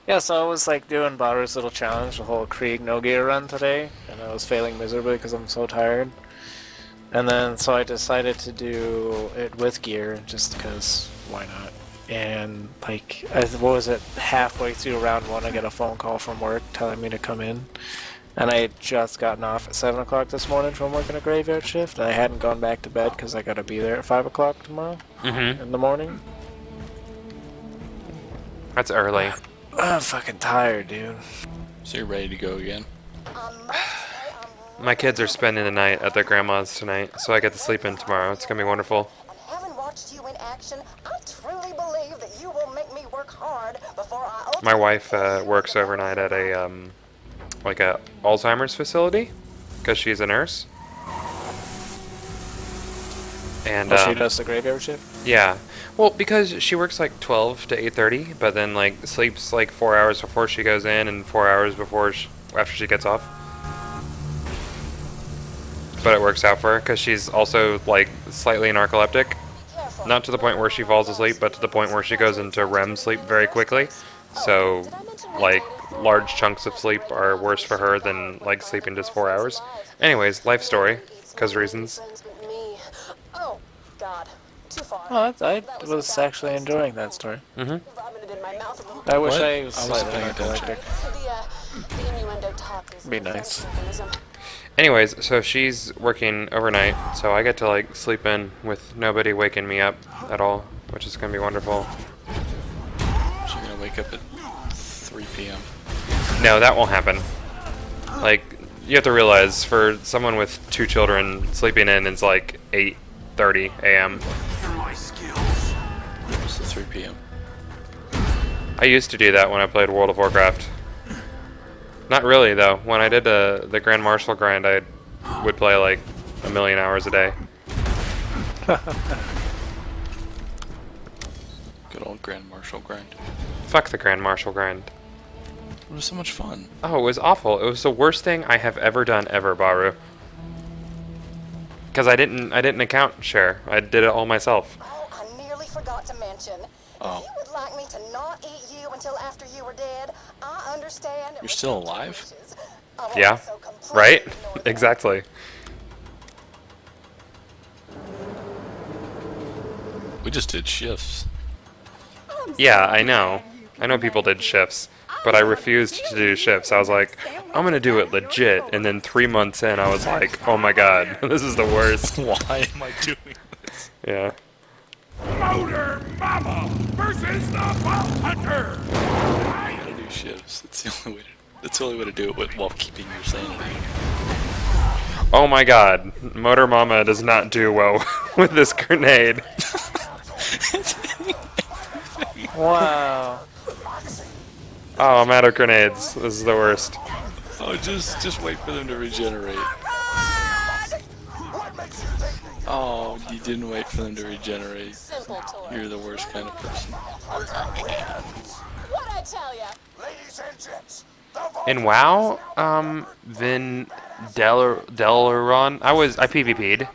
Yeah, so I was like doing Bauer's little challenge, the whole Krieg no gear run today, and I was failing miserably because I'm so tired. And then so I decided to do it with gear, just because why not? And like, what was it? Halfway through round 1, I get a phone call from work telling me to come in. And I had just gotten off at 7 o'clock this morning from working a graveyard shift, and I hadn't gone back to bed because I got to be there at 5 o'clock tomorrow in the morning. That's early. I'm fucking tired, dude. So you're ready to go again? My kids are spending the night at their grandma's tonight, so I get to sleep in tomorrow. It's gonna be wonderful. Having watched you in action, I truly believe that you will make me work hard before I My wife works overnight at a like a Alzheimer's facility because she's a nurse. And she does the graveyard shift? Yeah. Well, because she works like 12 to 8:30, but then like sleeps like 4 hours before she goes in and 4 hours before after she gets off. But it works out for her because she's also like slightly narcoleptic, not to the point where she falls asleep, but to the point where she goes into REM sleep very quickly. So like large chunks of sleep are worse for her than like sleeping just 4 hours. Anyways, life story, because reasons. Oh, God. Too far. Oh, I was actually enjoying that story. Mm-hmm. I wish What? I was I wasn't slightly paying attention. narcoleptic. Be nice. Anyways, so she's working overnight, so I get to like sleep in with nobody waking me up at all, which is gonna be wonderful. So you're gonna wake up at 3 p.m. No, that won't happen. Like, you have to realize, for someone with 2 children, sleeping in is like 8:30 a.m. So 3 p.m. I used to do that when I played World of Warcraft. Not really, though. When I did the Grand Marshal grind, I would play like 1,000,000 hours a day. Good old Grand Marshal grind. Fuck the Grand Marshal grind. It was so much fun. Oh, it was awful. It was the worst thing I have ever done ever, Baru. Because I didn't account share. I did it all myself. Oh, I nearly forgot to mention. Oh. If you would like me to not eat you until after you were dead, I understand. You're still alive? Yeah, right? Exactly. We just did shifts. Yeah, I know. I know people did shifts, but I refused to do shifts. I was like, I'm gonna do it legit, and then 3 months in, I was like, oh my god, this is the worst. Why am I doing this? Yeah. Motor Mama versus the Vault Hunter! You gotta do shifts. That's the only way to do it while keeping your sanity. Oh my god, Motor Mama does not do well with this grenade. Wow. Oh, I'm out of grenades. This is the worst. Oh, just wait for them to regenerate. Oh, you didn't wait for them to regenerate. You're the worst kind of person. What'd I tell ya? Ladies and gents, In WoW, Delaron, I PvP'd.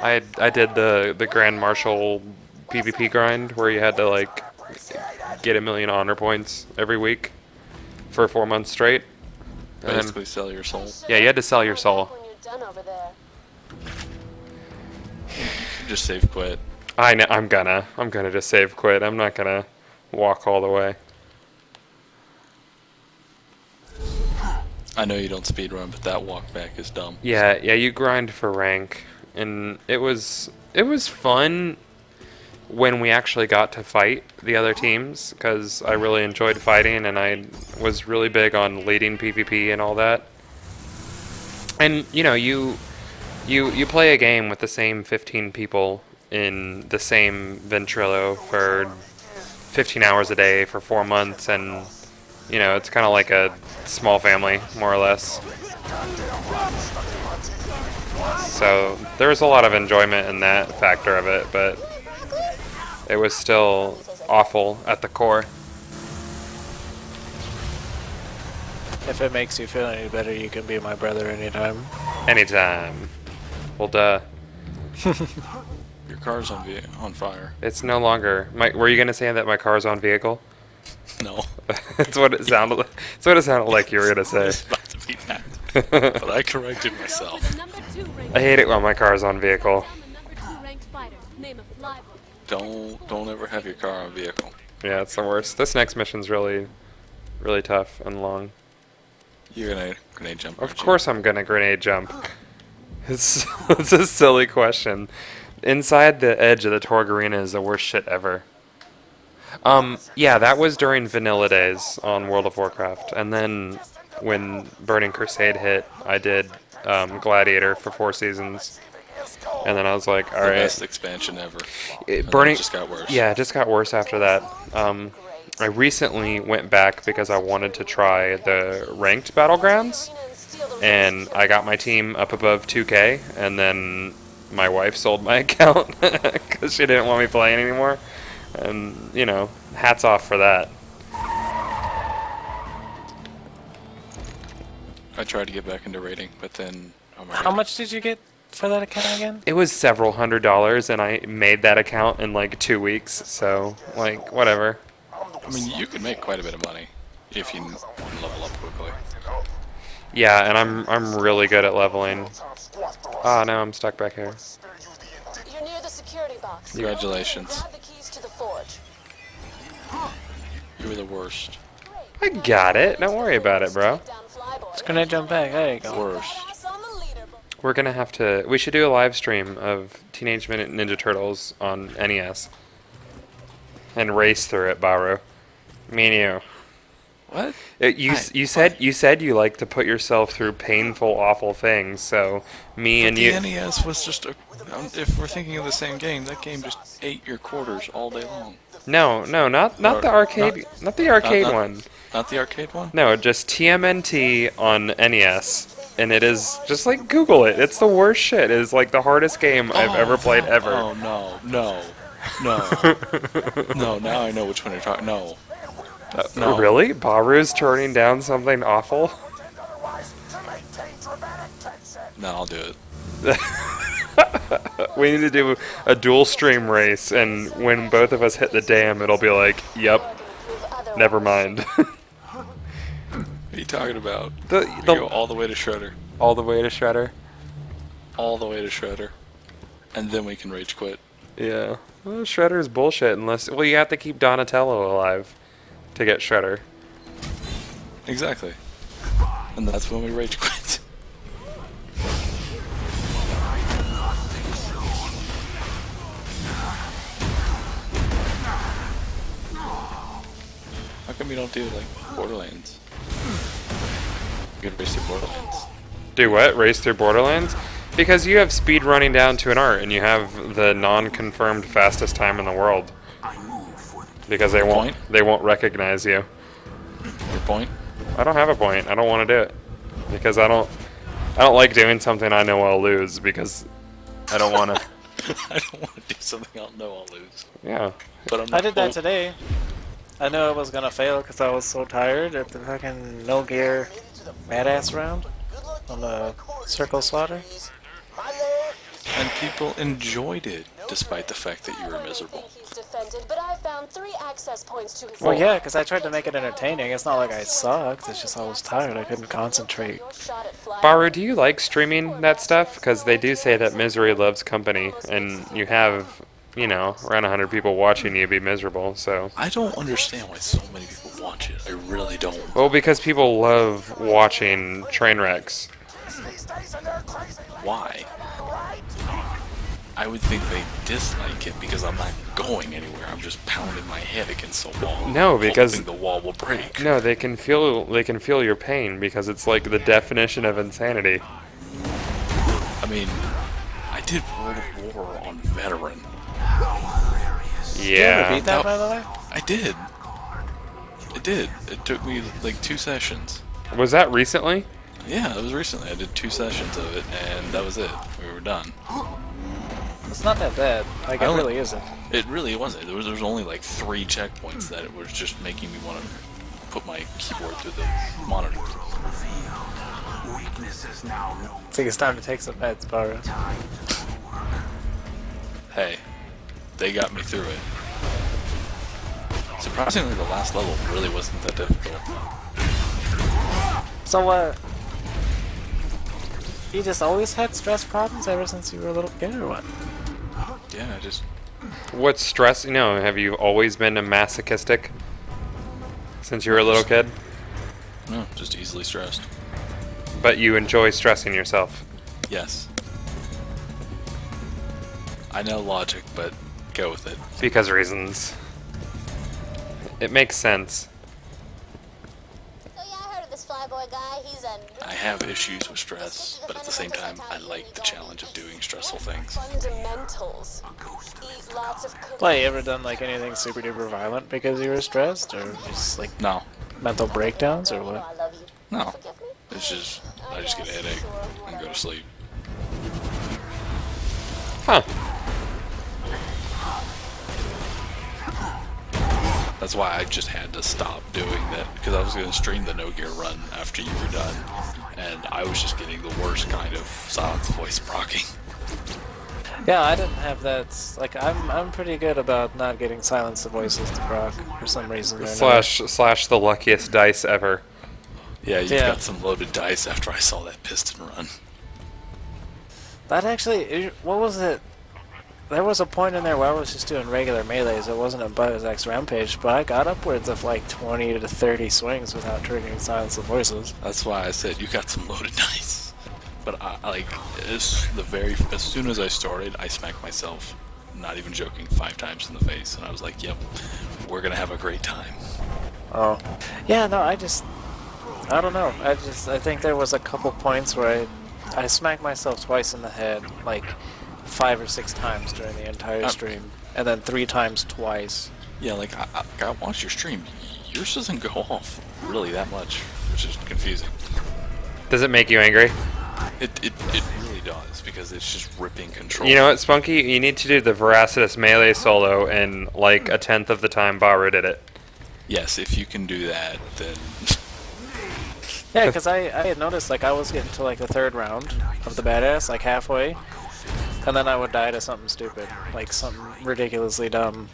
I did the Grand Marshal PvP grind where you had to like get 1,000,000 honor points every week for 4 months straight. And then- Basically, sell your soul. yeah, you had to sell your soul. When you're done over there. Just save quit. I know, I'm gonna just save quit. I'm not gonna walk all the way. I know you don't speedrun, but that walk back is dumb. Yeah, you grind for rank, and it was fun when we actually got to fight the other teams, because I really enjoyed fighting, and I was really big on leading PvP and all that. And you know, you play a game with the same 15 people in the same Ventrilo for 15 hours a day for 4 months, and you know, it's kind of like a small family, more or less. So there was a lot of enjoyment in that factor of it, but it was still awful at the core. If it makes you feel any better, you can be my brother anytime. Anytime. Well, duh. Your car's on fire. It's no longer. Were you gonna say that my car's on vehicle? No. That's what it sounded. That's what it sounded like you were gonna say. I was about to be that. But I corrected myself. I hate it when my car's on vehicle. Don't ever have your car on vehicle. Yeah, it's the worst. This next mission's really tough and long. You're gonna grenade jump. Of course I'm gonna grenade jump. It's a silly question. Inside the edge of the Torgue Arena is the worst shit ever. Yeah, that was during vanilla days on World of Warcraft, and then when Burning Crusade hit, I did Gladiator for 4 seasons, and then I was like, all The right. best expansion ever. And Burning it just got worse. Yeah, it just got worse after that. I recently went back because I wanted to try the ranked battlegrounds, and I got my team up above 2K, and then my wife sold my account because she didn't want me playing anymore. And, you know, hats off for that. I tried to get back into raiding, but then oh my How God. much did you get for that account again? It was several $100s, and I made that account in like 2 weeks, so, like, whatever. I mean, you could make quite a bit of money if you level up quickly. Yeah, and I'm really good at leveling. Ah, no, I'm stuck back here. You're near the security box. Congratulations. Grab the keys to the forge. You were the worst. I got it. Don't worry about it, bro. Down flyboy. It's gonna jump back. There you go. Worst. Pass on the leaderboard. We're gonna have to. We should do a live stream of Teenage Mutant Ninja Turtles on NES and race through it, Baru. Me and you. What? You said you like to put yourself through painful, awful things. So me But and the you. NES was just a. If we're thinking of the same game, that game just ate your quarters all day long. No, not the arcade, not the arcade one. Not the arcade one? No, just TMNT on NES, and it is just like Google it. It's the worst shit. It is like the hardest game I've ever played ever. Oh no. No, now I know which one you're talking. No. No. Really? Baru's turning down something awful? No, I'll do it. We need to do a dual stream race, and when both of us hit the dam, it'll be like, yep, never mind. What are you talking about? We go all the way to Shredder. All the way to Shredder? All the way to Shredder. And then we can rage quit. Yeah. Well, Shredder's bullshit unless... Well, you have to keep Donatello alive to get Shredder. Exactly. And that's when we rage quit. How come you don't do like Borderlands? You can race through Borderlands. Do what? Race through Borderlands? Because you have speed running down to an art, and you have the non-confirmed fastest time in the world. Because they won't recognize you. Your point? I don't have a point. I don't want to do it because I don't like doing something I know I'll lose because I don't want to. I don't want to do something I'll know I'll lose. Yeah. But I'm I did that today. I knew I was gonna fail because I was so tired at the fucking no gear badass round on the circle slaughter. And people enjoyed it, despite the fact that you were miserable. He's defended, but I found 3 access points to his Well, yeah, because I tried to make it entertaining. It's not like I sucked. It's just I was tired. I couldn't concentrate. Baru, do you like streaming that stuff? Because they do say that misery loves company, and you have, you know, around 100 people watching you be miserable, so... I don't understand why so many people watch it. I really don't. Well, because people love watching train wrecks. Why? I would think they dislike it because I'm not going anywhere. I'm just pounding my head against the wall. No, because hoping the wall will break. No, they can feel your pain because it's like the definition of insanity. I mean, I did World of War on Veteran. Did you ever Yeah. beat that, by the way? I did. It did. It took me like 2 sessions. Was that recently? Yeah, it was recently. I did 2 sessions of it, and that was it. We were done. It's not that bad. Like, it really isn't. It really wasn't. There was only like 3 checkpoints that it was just making me want to put my keyboard through the monitor. Weaknesses now known. I think it's time to take some meds, Baru. Hey, they got me through it. Surprisingly, the last level really wasn't that difficult. So, you just always had stress problems ever since you were a little kid, or what? Yeah, I just... What's stress? You know, have you always been a masochistic since you were a little kid? No, just easily stressed. But you enjoy stressing yourself. Yes. I know logic, but go with it. Because reasons. It makes sense. So yeah, I heard of this flyboy guy. He's a I have issues with stress, but at the same time, I like the challenge of doing stressful things. Fundamentals. Eat lots of cookies. Well, you ever done, like, anything super duper violent because you were stressed? Or just, like, No. mental breakdowns, or what? I love you. No. Forgive me? It's just, I just get a headache and go to sleep. Huh. That's why I just had to stop doing that, because I was going to stream the No Gear run after you were done, and I was just getting the worst kind of silence voice procking. Yeah, I didn't have that. Like, I'm pretty good about not getting silence the voices to proc for some reason. Or another. Slash the luckiest dice ever. Yeah, you Yeah. got some loaded dice after I saw that piston run. That actually, what was it? There was a point in there where I was just doing regular melees. It wasn't a Buzz X Rampage, but I got upwards of like 20 to 30 swings without triggering silence the voices. That's why I said you got some loaded dice. But I like as soon as I started, I smacked myself, not even joking, 5 times in the face, and I was like, "Yep, we're gonna have a great time." Oh, yeah. No, I don't know. I think there was a couple points where I smacked myself twice in the head, like 5 or 6 times during the entire stream, and then 3 times twice. Yeah, like I watched your stream. Yours doesn't go off really that much, which is confusing. Does it make you angry? It really does, because it's just ripping control. You know what, Spunky? You need to do the Veracitous melee solo in like a 10th of the time Baru did it. Yes, if you can do that, then Yeah, because I had noticed, like, I was getting to like the 3rd round of the badass, like halfway, and then I would die to something stupid, like something ridiculously dumb,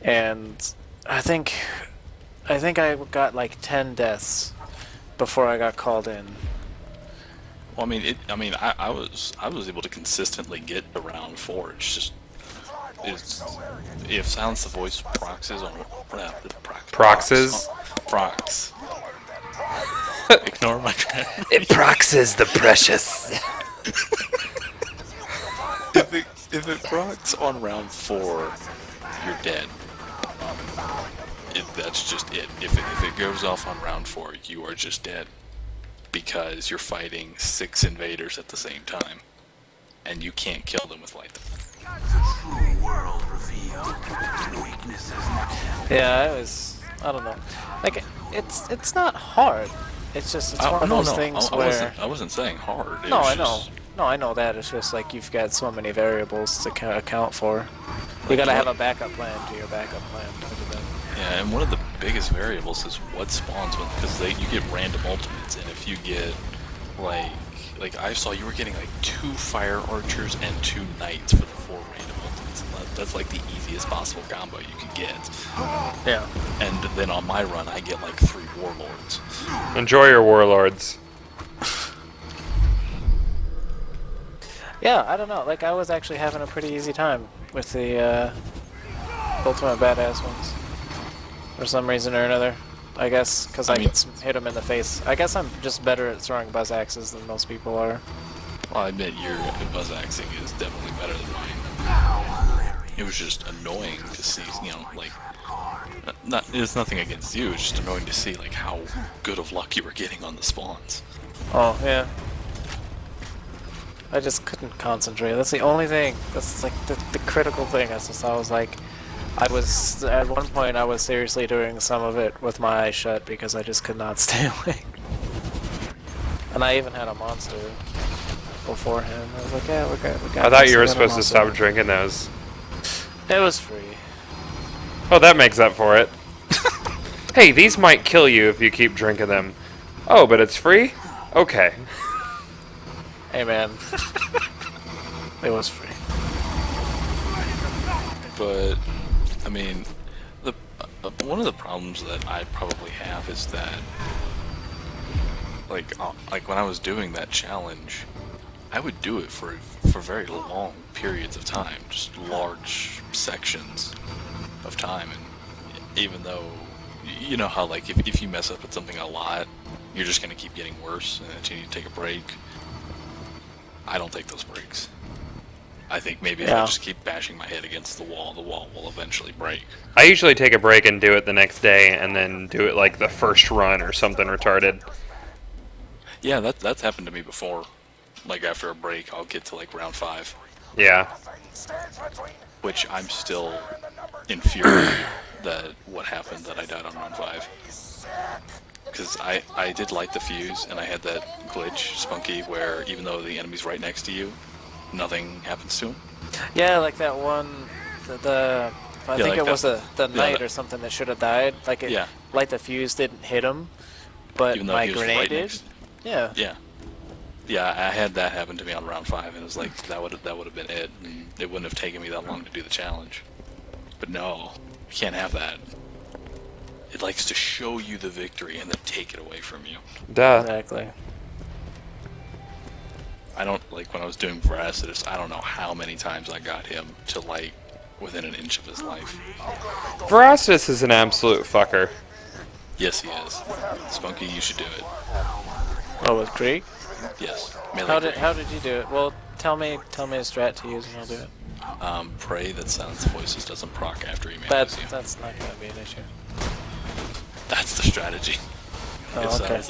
and I think I got like 10 deaths before I got called in. well, I was able to consistently get to round 4. It's just if Silence the Voice proxies on Proxes? procs. Ignore my It proxes the precious. if it procs on round 4, you're dead. That's just it. If it goes off on round 4, you are just dead, because you're fighting 6 invaders at the same time, and you can't kill them with lightning. True world revealed. Weaknesses now. Yeah, I don't know. Like, it's not hard. It's just, it's one of those things where... I wasn't saying hard. It No, was I know. just- No, I know that. It's just like you've got so many variables to account for. You gotta have a backup plan to your backup plan type of thing. Yeah, and one of the biggest variables is what spawns with, because you get random ultimates, and if you get like I saw you were getting like 2 fire archers and 2 knights for the 4 random ultimates. That's like the easiest possible combo you can get. Yeah. And then on my run, I get like 3 warlords. Enjoy your warlords. Yeah, I don't know. Like, I was actually having a pretty easy time with the ultimate badass ones. For some reason or another. I guess because I could hit them in the face. I guess I'm just better at throwing buzz axes than most people are. Well, I admit your buzz axing is definitely better than mine. It was just annoying to see, you know, like, it's nothing against you, it's just annoying to see, like, how good of luck you were getting on the spawns. Oh, yeah. I just couldn't concentrate. That's the only thing. That's like the critical thing. I was like, at one point I was seriously doing some of it with my eyes shut because I just could not stay awake. And I even had a monster before him. I was like, yeah, we got I thought this. you were We got a supposed to monster. stop drinking those. It was free. Oh, that makes up for it. Hey, these might kill you if you keep drinking them. Oh, but it's free? Okay. Hey, man. It was free. But, I mean, one of the problems that I probably have is that, like when I was doing that challenge, I would do it for very long periods of time, just large sections of time, and even though, you know how, like, if you mess up at something a lot, you're just gonna keep getting worse, and then you need to take a break. I don't take those breaks. I think maybe if I just keep bashing my head against the wall will eventually break. I usually take a break and do it the next day, and then do it like the first run or something retarded. Yeah, that's happened to me before. Like, after a break, I'll get to like round 5. Yeah. Which I'm still infuriated that what happened, that I died on round 5. Because I did light the fuse, and I had that glitch, Spunky, where even though the enemy's right next to you, nothing happens to him. Yeah, like that one, I think like it was the knight that- or something that should have died. Like, it, Yeah. light the fuse didn't hit him, but Even though my he was grenade right did. next. Yeah. Yeah, I had that happen to me on round 5, and it was like, that would have been it, and it wouldn't have taken me that long to do the challenge. But no, you can't have that. It likes to show you the victory and then take it away from you. Duh. Exactly. I don't, like, when I was doing Veracity, I don't know how many times I got him to, like, within an inch of his life. Veracity is an absolute fucker. Yes, he is. Spunky, you should do it. Oh, with Krieg? Yes. Melee How did you do it? Well, tell me a strat to use and I'll do it. Pray that Silence Voices doesn't proc after he manages you. That's not gonna be an issue. That's the strategy. Oh, okay.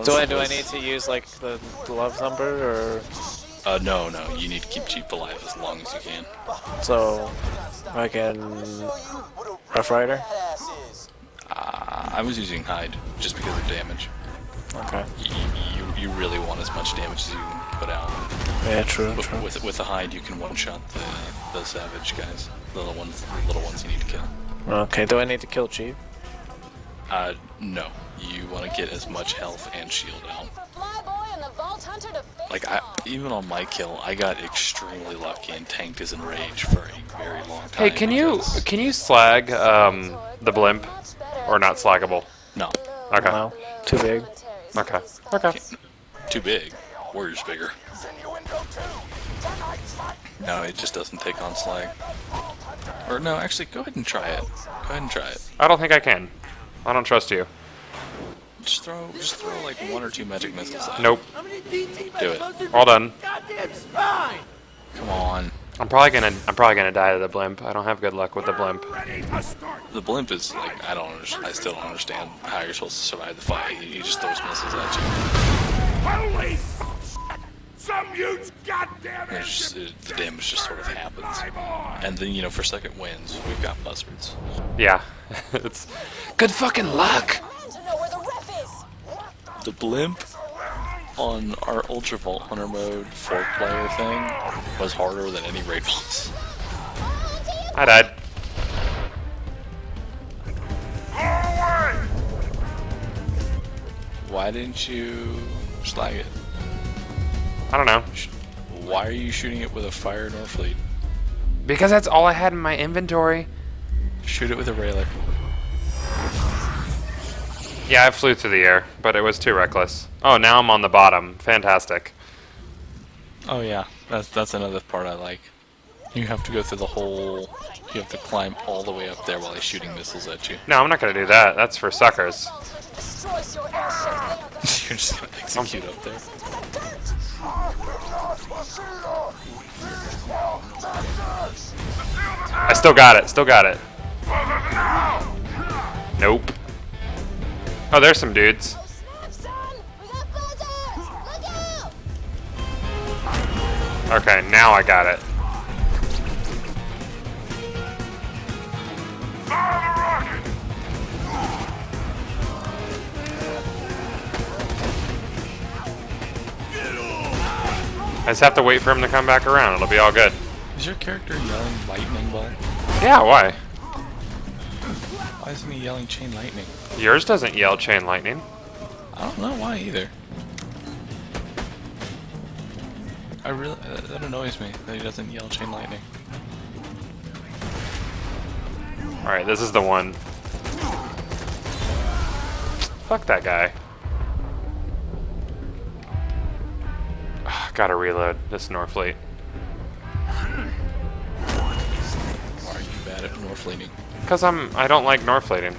Do I need to use like the love number or? No, you need to keep Chief alive as long as you can. So, I can Rough Rider. I was using Hide just because of damage. Okay. You really want as much damage as you can put out. Yeah, true. With the Hide, you can one-shot the savage guys, the little ones you need to kill. Okay. Do I need to kill Chief? No. You want to get as much health and shield out. Like, even on my kill, I got extremely lucky and tanked his enrage for a very long time. Hey, can you slag the blimp, or not slaggable? No. Okay. No. Too big. Okay. Okay. Too big. Warrior's bigger. No, it just doesn't take on slag. Or no, actually, go ahead and try it. Go ahead and try it. I don't think I can. I don't trust you. Just throw like 1 or 2 magic missiles at it. Nope. Do it. All done. Come on. I'm probably gonna die to the blimp. I don't have good luck with the blimp. The blimp is like, I still don't understand how you're supposed to survive the fight. He just throws missiles at you. Holy some huge goddamn the damage just sort of happens. And then, you know, for second wins, we've got buzzards. Yeah. It's good fucking luck. The blimp on our Ultra Vault Hunter mode 4-player thing was harder than any raid boss. I died. Why didn't you slag it? I don't know. Why are you shooting it with a fire Norfleet? Because that's all I had in my inventory. Shoot it with a railer. Yeah, I flew through the air, but it was too reckless. Oh, now I'm on the bottom. Fantastic. Oh yeah, that's another part I like. You have to go through the whole... You have to climb all the way up there while he's shooting missiles at you. No, I'm not going to do that. That's for suckers. You're just going to execute up there. I still got it. Still got it. Nope. Oh, there's some dudes. Okay, now I got it. I just have to wait for him to come back around. It'll be all good. Is your character yelling lightning bolt? Yeah, why? Why isn't he yelling chain lightning? Yours doesn't yell chain lightning. I don't know why either. I really... that annoys me that he doesn't yell chain lightning. Alright, this is the one. Fuck that guy. Gotta reload this Norfleet. Why are you bad at Norfleeting? Because I don't like Norfleeting.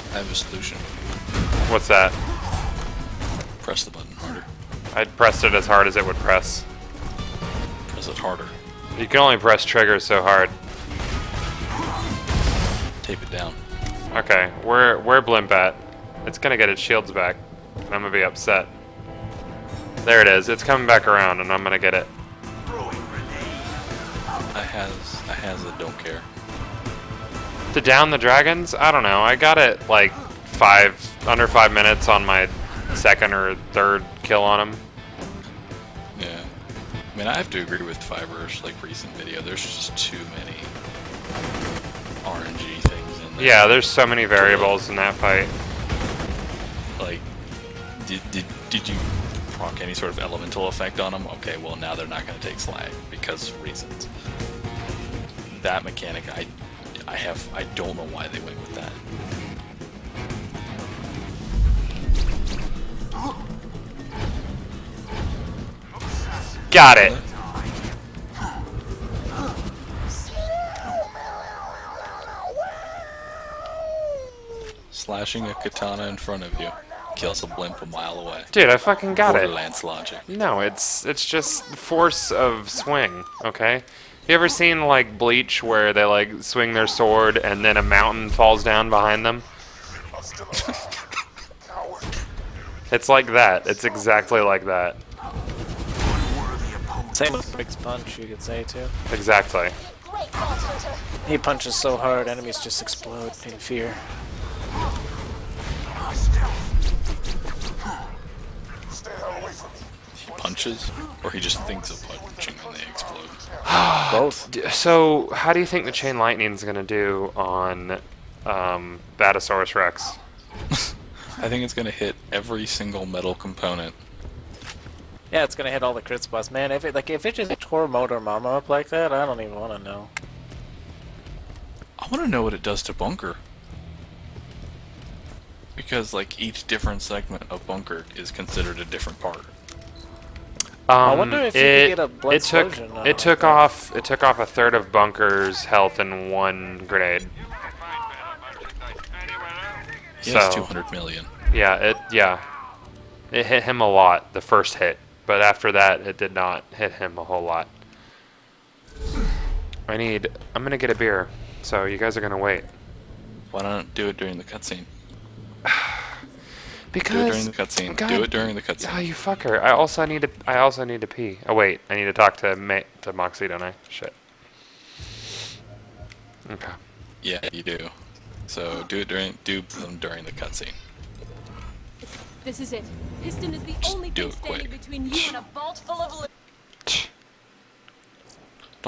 I have a solution. What's that? Press the button harder. I'd pressed it as hard as it would press. Press it harder. You can only press triggers so hard. Tape it down. Okay, where Blimp at? It's gonna get its shields back. And I'm gonna be upset. There it is. It's coming back around and I'm gonna get it. I has a don't care. To down the dragons? I don't know. I got it like under 5 minutes on my second or third kill on him. Yeah. I mean, I have to agree with Fiverr's like recent video. There's just too many RNG things in there. Yeah, there's so many variables in that fight. Like, did you proc any sort of elemental effect on them? Okay, well now they're not going to take slag because reasons. That mechanic, I don't know why they went with that. Got it. Slashing a katana in front of you kills a blimp a mile away. Dude, I fucking got it. Borderlands logic. No, it's just force of swing, okay? You ever seen like Bleach where they like swing their sword and then a mountain falls down behind them? It's like that. It's exactly like that. Same with Rick's punch, you could say too. Exactly. He punches so hard, enemies just explode in fear. He punches, or he just thinks of punching and they explode. Both. So, how do you think the chain lightning's gonna do on Batasaurus Rex? I think it's gonna hit every single metal component. Yeah, it's gonna hit all the crit spots, man. If it just tore Motor Mama up like that, I don't even want to know. I want to know what it does to Bunker. Because like each different segment of Bunker is considered a different part. I wonder if you could get a blood explosion. It took off a third of Bunker's health in one grenade. He has 200 million. Yeah, it hit him a lot the first hit, but after that it did not hit him a whole lot. I'm gonna get a beer, so you guys are gonna wait. Why not do it during the cutscene? Because do it during the cutscene. God, do it during the cutscene. Oh, you fucker! I also need to pee. Oh wait, I need to talk to Moxie, don't I? Shit. Okay. Yeah, you do. So do them during the cutscene. This is it. Piston is the only do thing it standing quick. between you and a vault full of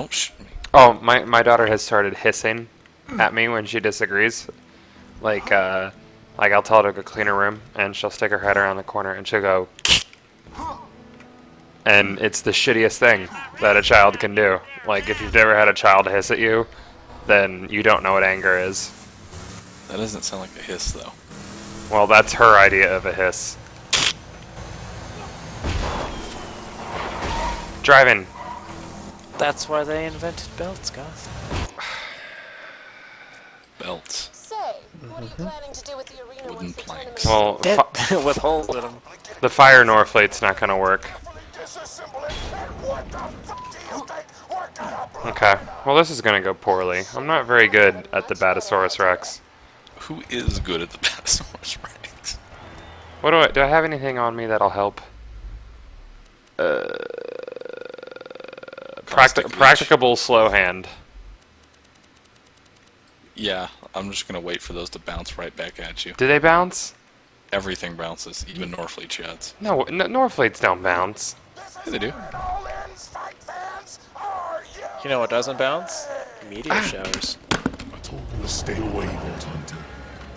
Don't shoot me. Oh, my daughter has started hissing at me when she disagrees. Like I'll tell her to go clean her room, and she'll stick her head around the corner, and she'll go, and it's the shittiest thing that a child can do. Like, if you've never had a child hiss at you, then you don't know what anger is. That doesn't sound like a hiss, though. Well, that's her idea of a hiss. Driving. That's why they invented belts, Goth. Belts. Say, what are you planning to do with the arena Wooden once the planks. tournament? Well, With holes in them. the fire Norflate's not gonna work. Okay. Well, this is gonna go poorly. I'm not very good at the Batasaurus Rex. Who is good at the Batasaurus Rex? What do I have anything on me that'll help? Caustic leech. Practicable slow hand. Yeah, I'm just gonna wait for those to bounce right back at you. Do they bounce? Everything bounces, even Norfleet sheds. No, Norflates don't bounce. Yeah, they do. You know what doesn't bounce? Meteor showers. I told you to stay away, Vault Hunter.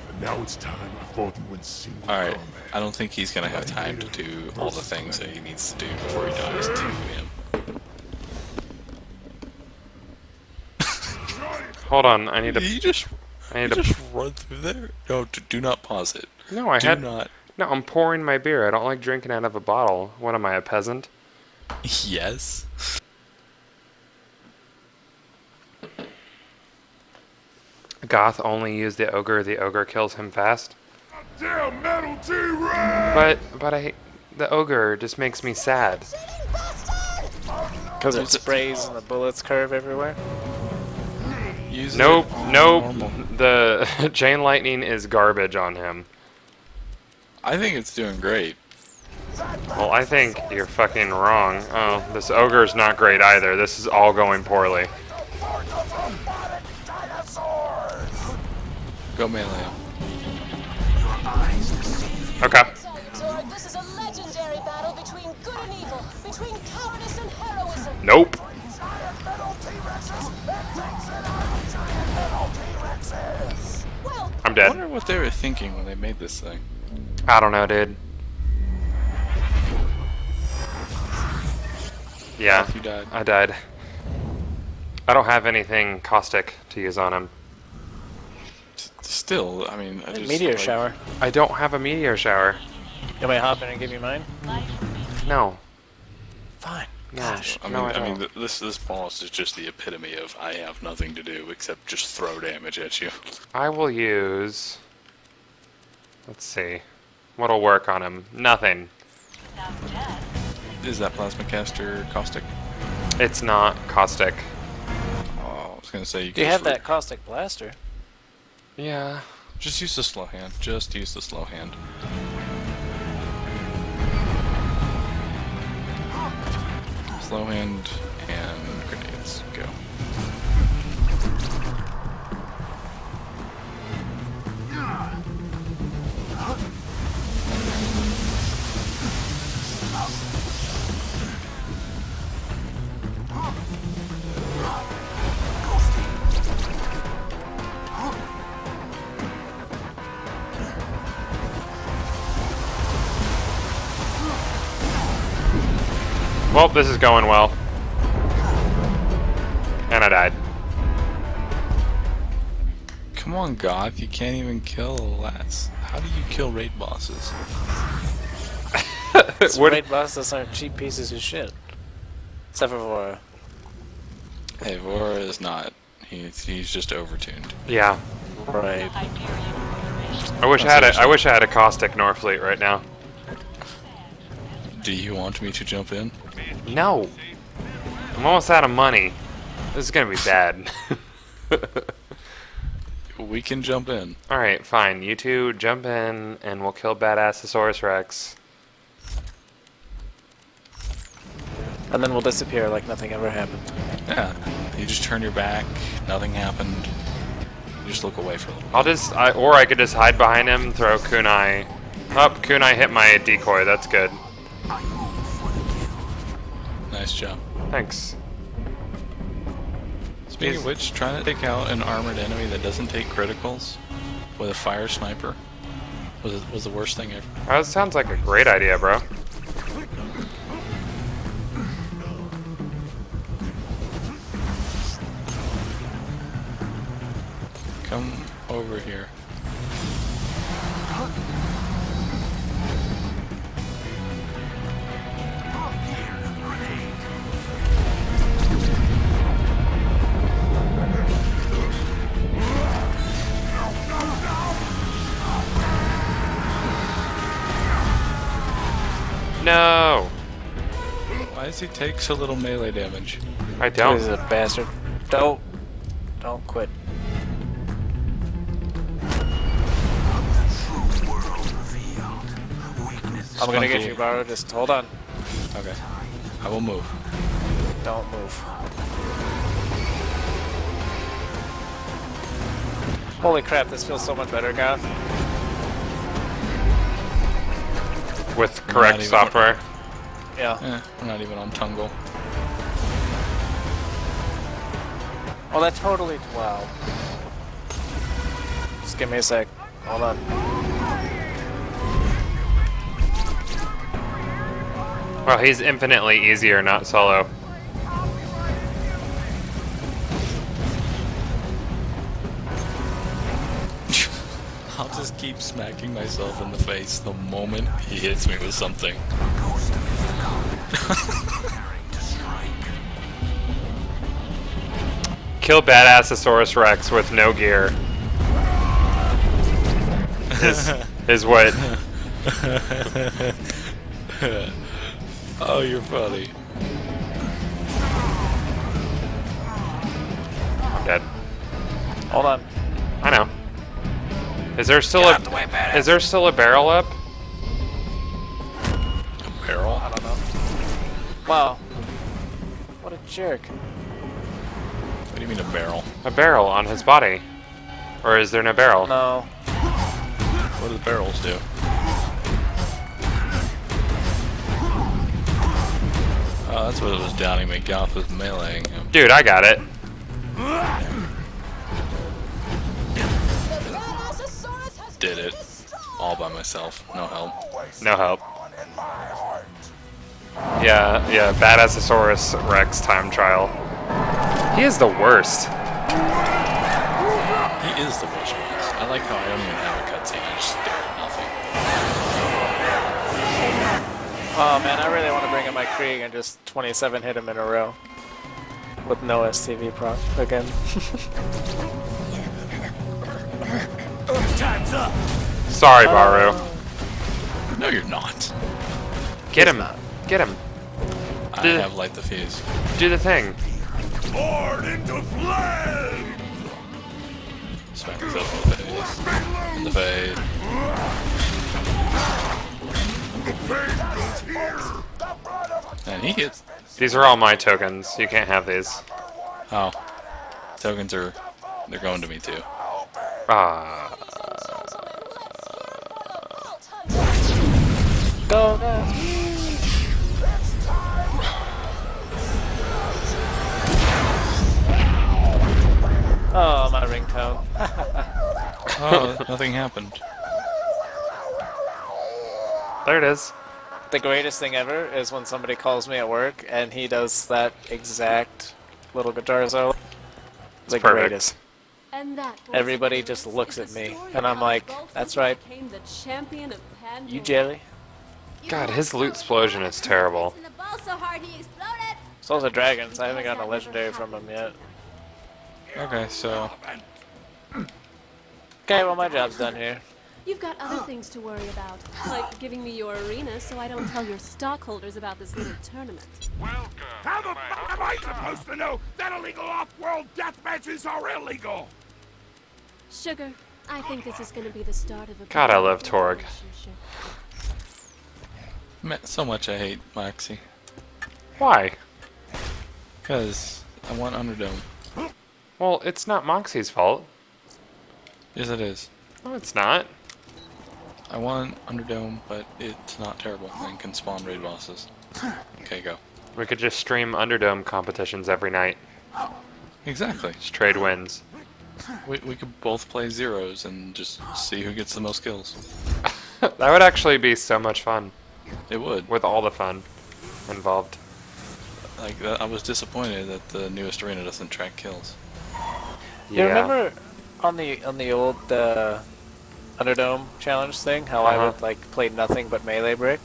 But now it's time I fought you in single Alright, combat. I don't think he's gonna have time to do all the things that he needs to do before he dies to him. Hold on, I need to. You just I need to. just run through there. No, do not pause it. No, I Do had. not. No, I'm pouring my beer. I don't like drinking out of a bottle. What am I, a peasant? Yes. Goth only used the ogre. The ogre kills him fast. Damn metal T-Rex! But the ogre just makes me sad. Because it sprays and the bullets curve everywhere. Use Nope, it nope. normal. The chain lightning is garbage on him. I think it's doing great. Well, I think you're fucking wrong. Oh, this ogre's not great either. This is all going poorly. Go melee. Okay. Torgue, this is a legendary battle between good and evil, between cowardice and heroism. Nope. Well, I'm I dead. wonder what they were thinking when they made this thing. I don't know, dude. Yeah, You died. I died. I don't have anything caustic to use on him. Still, I mean, I just Meteor like, shower. I don't have a meteor shower. You want me to hop in and give you mine? No. Fine. No. Gosh. I mean, No, I I mean, don't. this boss is just the epitome of I have nothing to do except just throw damage at you. I will use... Let's see. What'll work on him? Nothing. Is that plasma caster caustic? It's not caustic. Oh, I was gonna say you. Do you could have just that caustic blaster? Yeah. Just use the slow hand. Just use the slow hand. Slow hand and grenades. Go. Well, this is going well. And I died. Come on, Goth. You can't even kill less. How do you kill raid bosses? What- Raid bosses aren't cheap pieces of shit. Except for Vora. Hey, Vora is not. He's just overtuned. Yeah. Right. I wish I had a caustic Norfleet right now. Do you want me to jump in? No. I'm almost out of money. This is gonna be bad. We can jump in. Alright, fine. You two jump in and we'll kill Badassosaurus Rex. And then we'll disappear like nothing ever happened. Yeah. You just turn your back. Nothing happened. You just look away for a little bit. Or I could just hide behind him, throw kunai. Oh, kunai hit my decoy. That's good. Nice job. Thanks. Speaking of which, trying to take out an armored enemy that doesn't take criticals with a fire sniper was the worst thing ever. That sounds like a great idea, bro. Come over here. No! Why does he take so little melee damage? I don't. He's a bastard. Don't quit. I'm gonna get you, Baro. Just hold on. Okay. I will move. Don't move. Holy crap, this feels so much better, Goth. With correct even- software. Yeah. We're not even on Tungle. Oh, that totally. Wow. Just give me a sec. Hold on. Well, he's infinitely easier, not solo. I'll just keep smacking myself in the face the moment he hits me with something. Kill Badassosaurus Rex with no gear. Is what. Oh, you're funny. I'm dead. Hold on. I know. Is there still Get out the way, badass. Is there still a barrel up? A barrel? I don't know. Wow. What a jerk. What do you mean a barrel? A barrel on his body. Or is there no barrel? No. What do the barrels do? Oh, that's what it was downing me. Goth was meleeing him. Dude, I got it. Did it. All by myself. No help. No help. Yeah, Badassosaurus Rex time trial. He is the worst. He is the worst one. I like how I don't even have a cutscene. I just stare at nothing. Oh man, I really want to bring in my Krieg and just 27 hit him in a row. With no STV proc again. Time's up. Sorry, Baru. No, you're not. Get him. Get him. I have light the fuse. Do the thing. Born into flame. Smack myself in the face. In the face. And he hits. These are all my tokens. You can't have these. Oh. Tokens are. They're going to me too. Ah. Go guys. Oh, my ringtone. Oh, nothing happened. There it is. The greatest thing ever is when somebody calls me at work and he does that exact little guitar solo. The perfect. greatest. And that Everybody just looks at me and I'm like, that's right. You jelly. God, his loot explosion is terrible. Souls of Dragons, I haven't gotten a legendary from him yet. Okay, so. Okay, well my job's done here. You've got other things to worry about, like giving me your arena so I don't tell your stockholders about this little tournament. How the fuck am I supposed to know that illegal off-world death matches are illegal? Sugar, I think this is going to be the start of a God, I love Torgue. relationship. So much I hate Moxie. Why? Because I want Underdome. Well, it's not Moxie's fault. Yes, it is. No, it's not. I want Underdome, but it's not terrible and can spawn raid bosses. Okay, go. We could just stream Underdome competitions every night. Exactly. Just trade wins. We could both play zeros and just see who gets the most kills. That would actually be so much fun, It would. with all the fun involved. Like, I was disappointed that the newest arena doesn't track kills. You remember on the old Underdome challenge thing, how I would like play nothing but melee brick?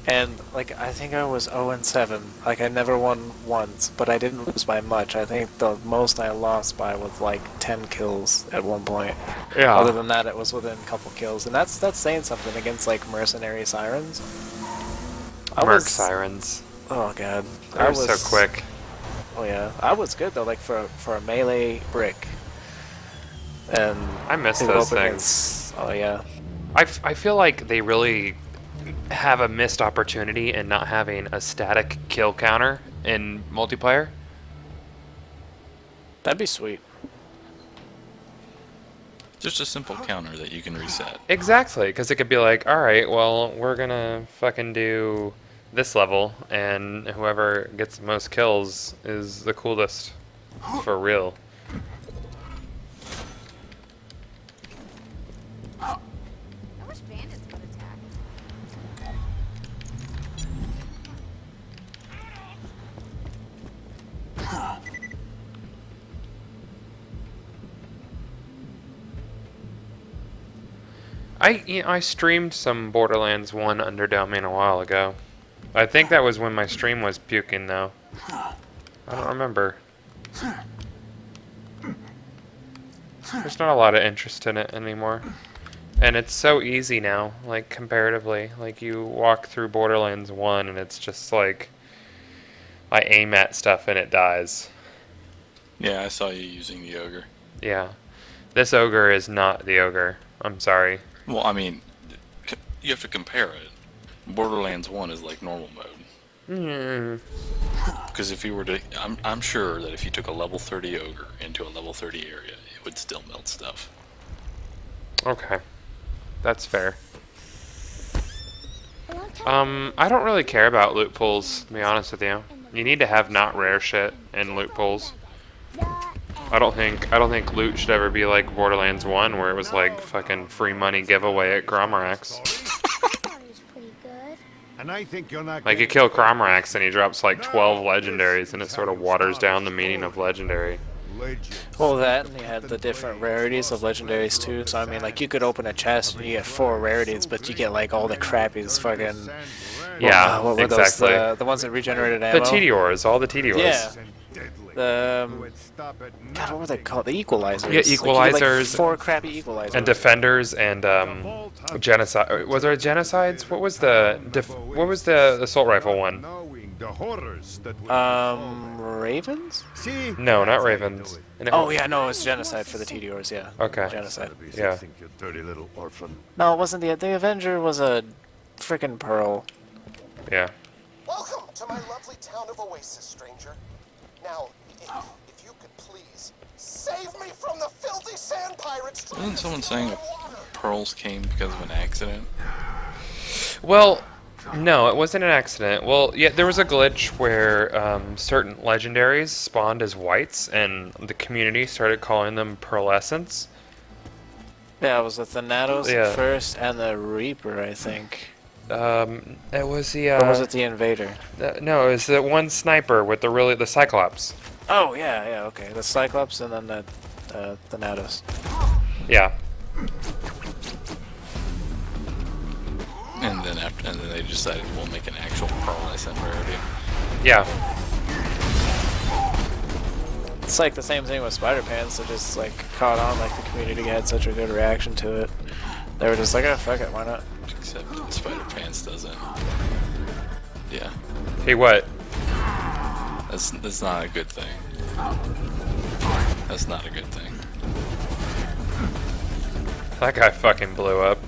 And like I think I was 0-7. Like I never won once, but I didn't lose by much. I think the most I lost by was like 10 kills at one point. Yeah. Other than that, it was within a couple kills, and that's saying something against like mercenary sirens. Merc sirens. Oh god, They're so quick. Oh yeah, I was good though, like for a melee brick. And I miss to go those up things. against- Oh yeah. I feel like they really have a missed opportunity in not having a static kill counter in multiplayer. That'd be sweet. Just a simple counter that you can reset. Exactly, because it could be like, alright, well, we're gonna fucking do this level, and whoever gets the most kills is the coolest. For real. I wish bandits would attack. I streamed some Borderlands 1 Underdoming a while ago. I think that was when my stream was puking, though. I don't remember. There's not a lot of interest in it anymore. And it's so easy now, like, comparatively. Like, you walk through Borderlands 1 and it's just like, I aim at stuff and it dies. Yeah, I saw you using the ogre. Yeah. This ogre is not the ogre. I'm sorry. Well, I mean, you have to compare it. Borderlands 1 is like normal mode. Because if you were to... I'm sure that if you took a level 30 ogre into a level 30 area, it would still melt stuff. Okay. That's fair. I don't really care about loot pools, to be honest with you. You need to have not rare shit in loot pools. I don't think loot should ever be like Borderlands 1 where it was like fucking free money giveaway at Gromarax. And I think you're not Like you kill Cromrax and he drops like 12 legendaries and it sort of waters down the meaning of legendary. Well, that, and you had the different rarities of legendaries too. So I mean, like you could open a chest and you get 4 rarities, but you get like all the crappies fucking. Yeah, what were exactly. those? The ones that regenerated ammo. The Tediors, all the Tediors. Yeah. The God, what were they called? The equalizers. Yeah, Like, you get, equalizers. like 4 crappy equalizers. And defenders and genocide. Was there genocides? What was the assault rifle one? Ravens? No, not ravens. Oh yeah, no, it's genocide for the Tediors. Yeah. Okay. Genocide. Yeah. No, it wasn't the Avenger. Was a frickin' pearl. Yeah. Welcome to my lovely town of Oasis, stranger. Now, if you could please save me from the filthy sand pirates. Wasn't someone saying pearls came because of an accident? Well, no, it wasn't an accident. Well, yeah, there was a glitch where certain legendaries spawned as whites, and the community started calling them pearlescents. Yeah, it was the Thanatos Yeah. first and the Reaper, I think. It was the. Or was it the Invader? No, it was the one sniper with the Cyclops. Oh yeah, okay. The Cyclops and then the Thanatos. Yeah. And then they decided we'll make an actual pearlescent rarity. Yeah. It's like the same thing with Spider Pants. They just like caught on. Like the community had such a good reaction to it. They were just like, oh fuck it, why not? Except Spider Pants doesn't. Yeah. Hey, what? That's not a good thing. That's not a good thing. That guy fucking blew up.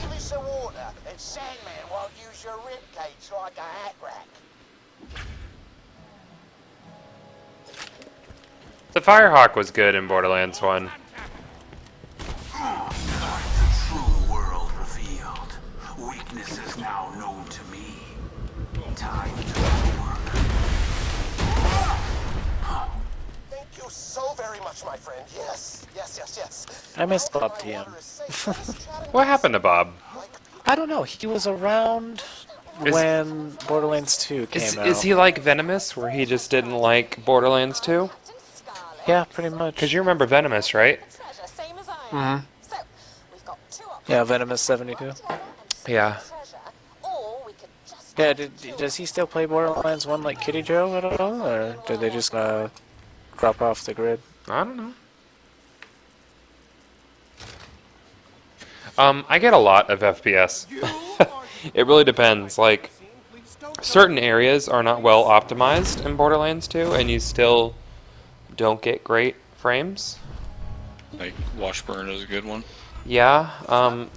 Give me some water and Sandman while The Firehawk was good in Borderlands 1. The true world revealed. Weakness is now known to me. Time to work. Thank you so very much, my friend. Yes. I missed Bob TM. What happened to Bob? I don't know. He was around when Borderlands 2 came out. Is he like Venomous, where he just didn't like Borderlands 2? Yeah, pretty much. Because you remember Venomous, right? Mm-hmm. Yeah, Venomous 72. Yeah. Yeah, does he still play Borderlands 1 like Kitty Joe at all? Or did they just drop off the grid? I don't know. I get a lot of FPS. It really depends. Like, certain areas are not well optimized in Borderlands 2, and you still don't get great frames. Like, Washburn is a good one. Yeah,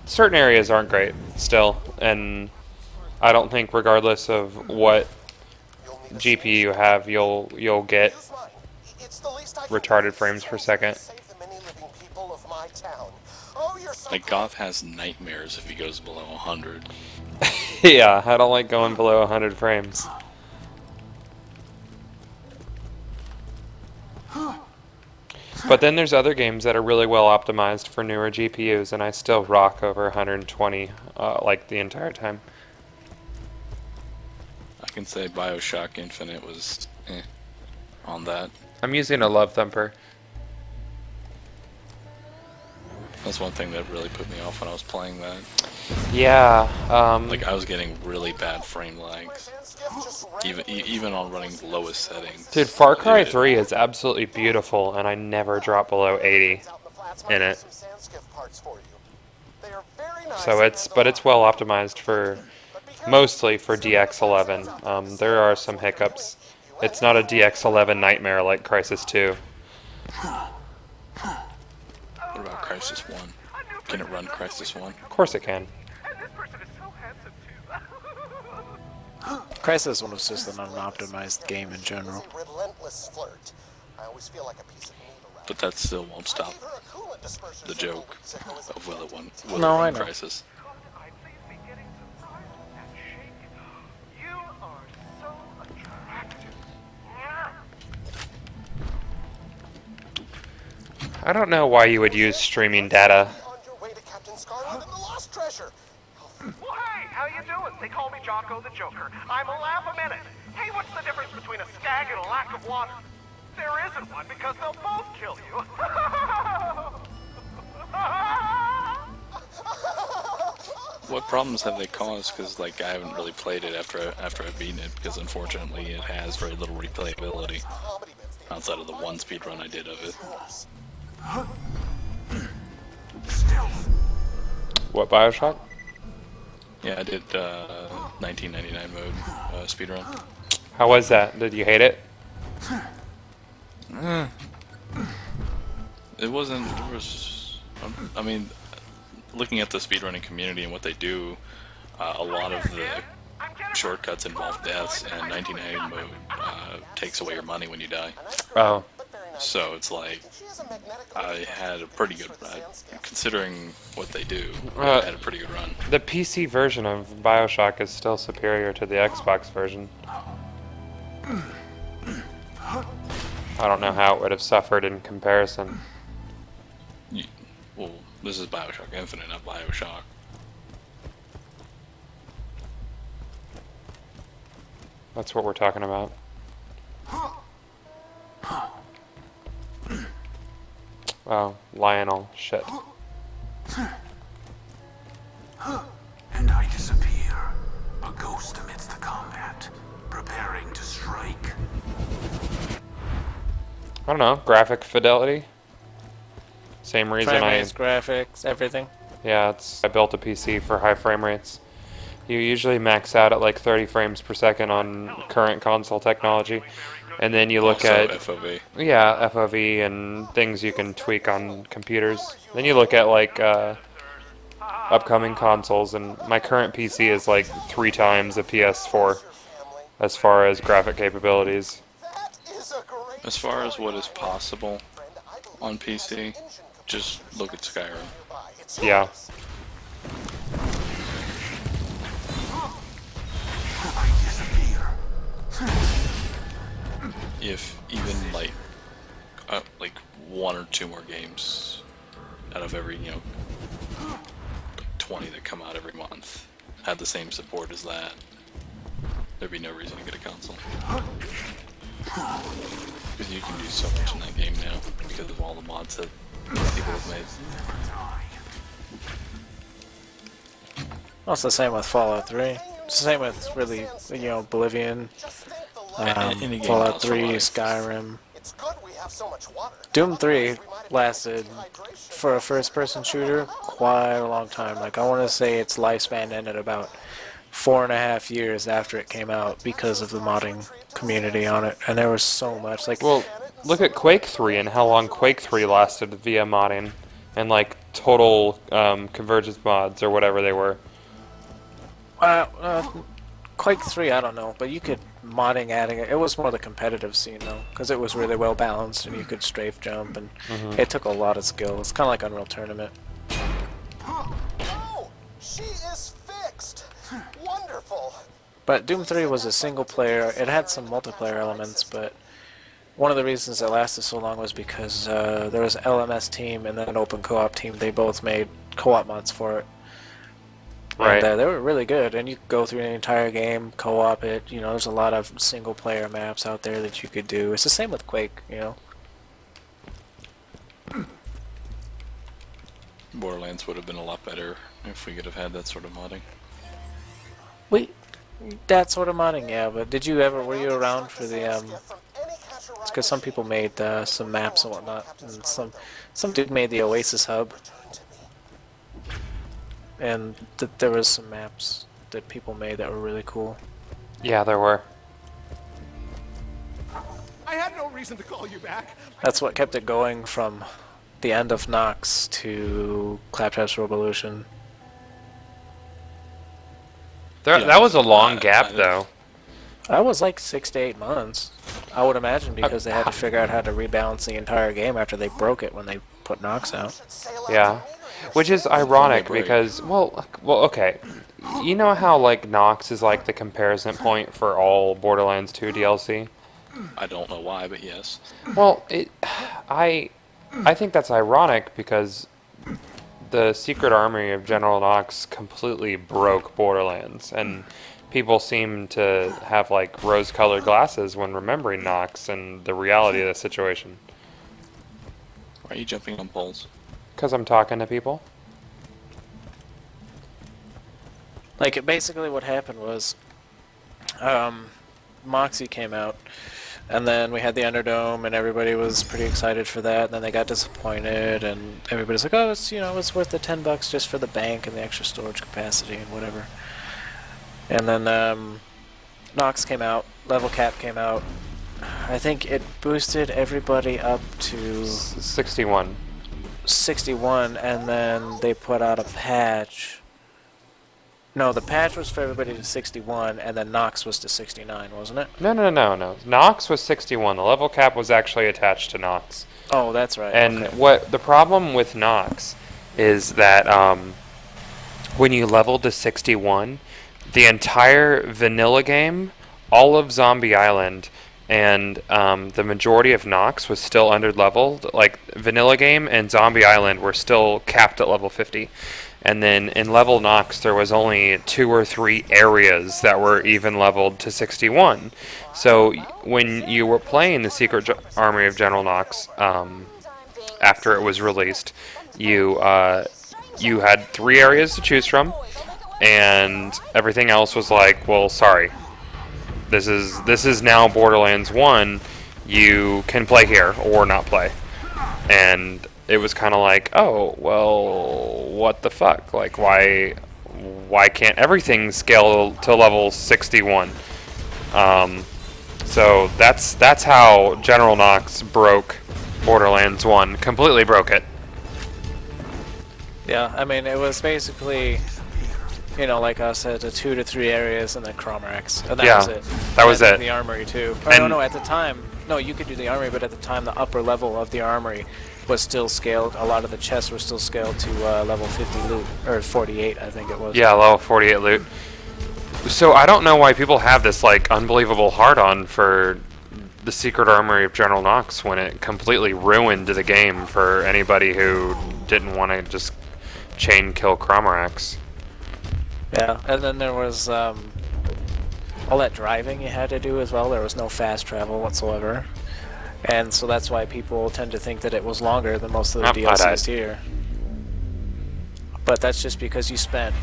certain areas aren't great still, and I don't think regardless of what GPU you have, you'll get retarded frames per second. Like, Goth has nightmares if he goes below 100. Yeah, I don't like going below 100 frames. But then there's other games that are really well optimized for newer GPUs, and I still rock over 120 like the entire time. I can say Bioshock Infinite was on that. I'm using a Love Thumper. That's one thing that really put me off when I was playing that. Yeah. Like, I was getting really bad frame lags, even on running the lowest settings. Dude, Far Cry 3 is absolutely beautiful, and I never drop below 80 in it. So it's well optimized for mostly for DX11. There are some hiccups. It's not a DX11 nightmare like Crysis 2. What about Crysis 1? Can it run Crysis 1? Of course it can. Crysis 1 was just an unoptimized game in general. But that still won't stop the joke of will it No, I run know. Crysis. I don't know why you would use streaming data. Well, hey, how you doing? They call me Jocko the Joker. I'm a laugh a minute. Hey, what's the difference between a stag and a lack of water? There isn't one because they'll both kill you. What problems have they caused? Because, like, I haven't really played it after I've beaten it, because unfortunately it has very little replayability outside of the one speedrun I did of it. What, Bioshock? Yeah, I did 1999 mode speedrun. How was that? Did you hate it? It wasn't. I mean, looking at the speedrunning community and what they do, a lot of the shortcuts involve deaths, and 1999 mode takes away your money when you die. Oh. So it's like, I had a pretty good run. Considering what they do, I had a pretty good run. The PC version of Bioshock is still superior to the Xbox version. I don't know how it would have suffered in comparison. Well, this is Bioshock Infinite, not Bioshock. That's what we're talking about. Oh, Lionel, shit. And I disappear, a ghost amidst the combat, preparing to strike. I don't know, graphic fidelity? Same reason Frame rates, graphics, everything. Yeah, I built a PC for high frame rates. You usually max out at like 30 frames per second on current console technology. And then you look Also at FOV. Yeah, FOV and things you can tweak on computers. Then you look at like upcoming consoles, and my current PC is like 3 times a PS4 as far as graphic capabilities. That is a great As far as what is possible on PC, just look at Skyrim. Yeah. If even like 1 or 2 more games out of every 20 that come out every month had the same support as that, there'd be no reason to get a console. Because you can do so much in that game now because of all the mods that people have made. Well, it's the same with Fallout 3. It's the same with really, Oblivion, Fallout 3, Skyrim. Doom 3 lasted, for a first-person shooter, quite a long time. Like, I want to say its lifespan ended about 4.5 years after it came out because of the modding community on it, and there was so much. Like, well, look at Quake 3 and how long Quake 3 lasted via modding and like total convergence mods or whatever they were. Quake 3, I don't know, but you could adding it. It was more the competitive scene though, because it was really well balanced and you could strafe jump, and it took a lot of skill. It's kind of like Unreal Tournament. Oh, she is fixed. Wonderful. But Doom 3 was a single player. It had some multiplayer elements, but one of the reasons it lasted so long was because there was an LMS team and then an open co-op team. They both made co-op mods for it. Right. And they were really good, and you could go through an entire game, co-op it. There's a lot of single-player maps out there that you could do. It's the same with Quake, Borderlands would have been a lot better if we could have had that sort of modding. That sort of modding, yeah. But were you around for the? It's because some people made some maps and whatnot, and some dude made the Oasis hub. And there was some maps that people made that were really cool. Yeah, there were. I had no reason to call you back. That's what kept it going from the end of Nox to Claptrap's Revolution. That was a long gap, though. That was like 6 to 8 months. I would imagine because they had to figure out how to rebalance the entire game after they broke it when they put Nox out. Yeah. Which is ironic because, well, okay. You know how, like, Nox is, like, the comparison point for all Borderlands 2 DLC? I don't know why, but yes. Well, I think that's ironic because the Secret Army of General Nox completely broke Borderlands, and people seem to have, like, rose-colored glasses when remembering Nox and the reality of the situation. Why are you jumping on poles? Because I'm talking to people. Like, basically what happened was, Moxie came out, and then we had the Underdome, and everybody was pretty excited for that, and then they got disappointed, and everybody's like, oh, it's, it's worth the $10 just for the bank and the extra storage capacity and whatever. And then, Nox came out, Level Cap came out. I think it boosted everybody up to 61. 61, and then they put out a patch. No, the patch was for everybody to 61, and then Nox was to 69, wasn't it? No. Nox was 61. The level cap was actually attached to Nox. Oh, that's right. And okay. what the problem with Nox is that when you leveled to 61, the entire vanilla game, all of Zombie Island, and the majority of Nox was still under-leveled. Like, Vanilla Game and Zombie Island were still capped at level 50. And then in level Nox, there was only 2 or 3 areas that were even leveled to 61. So when you were playing the Secret Army of General Nox, after it was released, you had 3 areas to choose from, and everything else was like, well, sorry. This is now Borderlands 1. You can play here or not play. And it was kind of like, oh, well, what the fuck? Like, why can't everything scale to level 61? So that's how General Nox broke Borderlands 1. Completely broke it. Yeah, I mean, it was basically, like I said, the 2 to 3 areas and then Cromax. And that was it. That was it. The Armory, too. And no, at the time. no, you could do the armory, but at the time the upper level of the armory was still scaled. A lot of the chests were still scaled to level 50 loot, or 48, I think it was. Yeah, level 48 loot. So I don't know why people have this like unbelievable hard-on for the secret armory of General Knox when it completely ruined the game for anybody who didn't want to just chain kill Cromarax. Yeah, and then there was all that driving you had to do as well. There was no fast travel whatsoever. And so that's why people tend to think that it was longer than most of the DLCs here. But that's just because you spent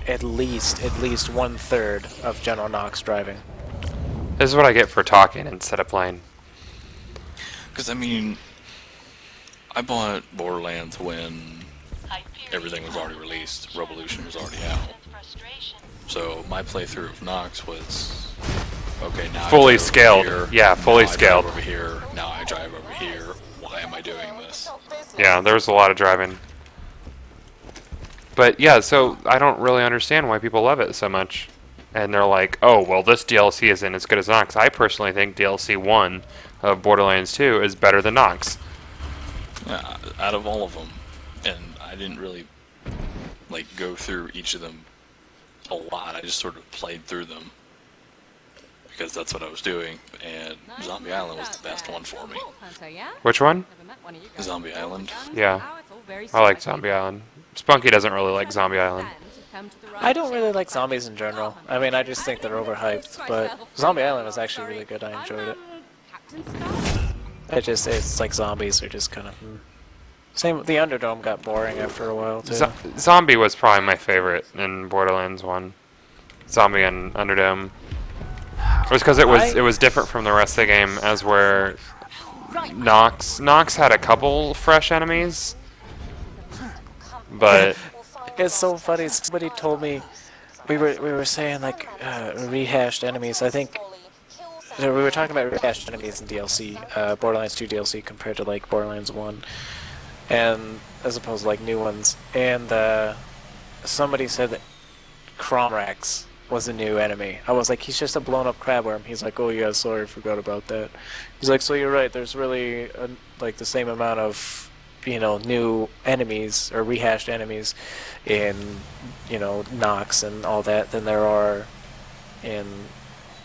at least 1/3 of General Knox driving. This is what I get for talking instead of playing. Because, I mean, I bought Borderlands when everything was already released. Revolution was already out. So my playthrough of Knox was, okay, now fully I drive scaled. over here, Yeah, fully now scaled. I drive over here, now I drive over here. Why am I doing this? Yeah, there's a lot of driving. But yeah, so I don't really understand why people love it so much. And they're like, oh, well, this DLC isn't as good as Nox. I personally think DLC 1 of Borderlands 2 is better than Nox. Yeah, out of all of them, and I didn't really like go through each of them a lot. I just sort of played through them because that's what I was doing, and Zombie Island was the best one for me. Which one? Zombie Island. Yeah, I like Zombie Island. Spunky doesn't really like Zombie Island. I don't really like zombies in general. I mean, I just think they're overhyped, but Zombie Island was actually really good. I enjoyed it. It's like zombies are just kind of... Same, the Underdome got boring after a while, too. Zombie was probably my favorite in Borderlands 1. Zombie and Underdome. It was because it was different from the rest of the game, as where Nox had a couple fresh enemies, but it's so funny. Somebody told me we were saying like rehashed enemies. I think we were talking about rehashed enemies in DLC, Borderlands 2 DLC compared to like Borderlands 1, and as opposed to like new ones. And somebody said that Cromarax was a new enemy. I was like, he's just a blown up crabworm. He's like, oh yeah, sorry, forgot about that. He's like, so you're right. There's really like the same amount of new enemies or rehashed enemies in Nox and all that than there are in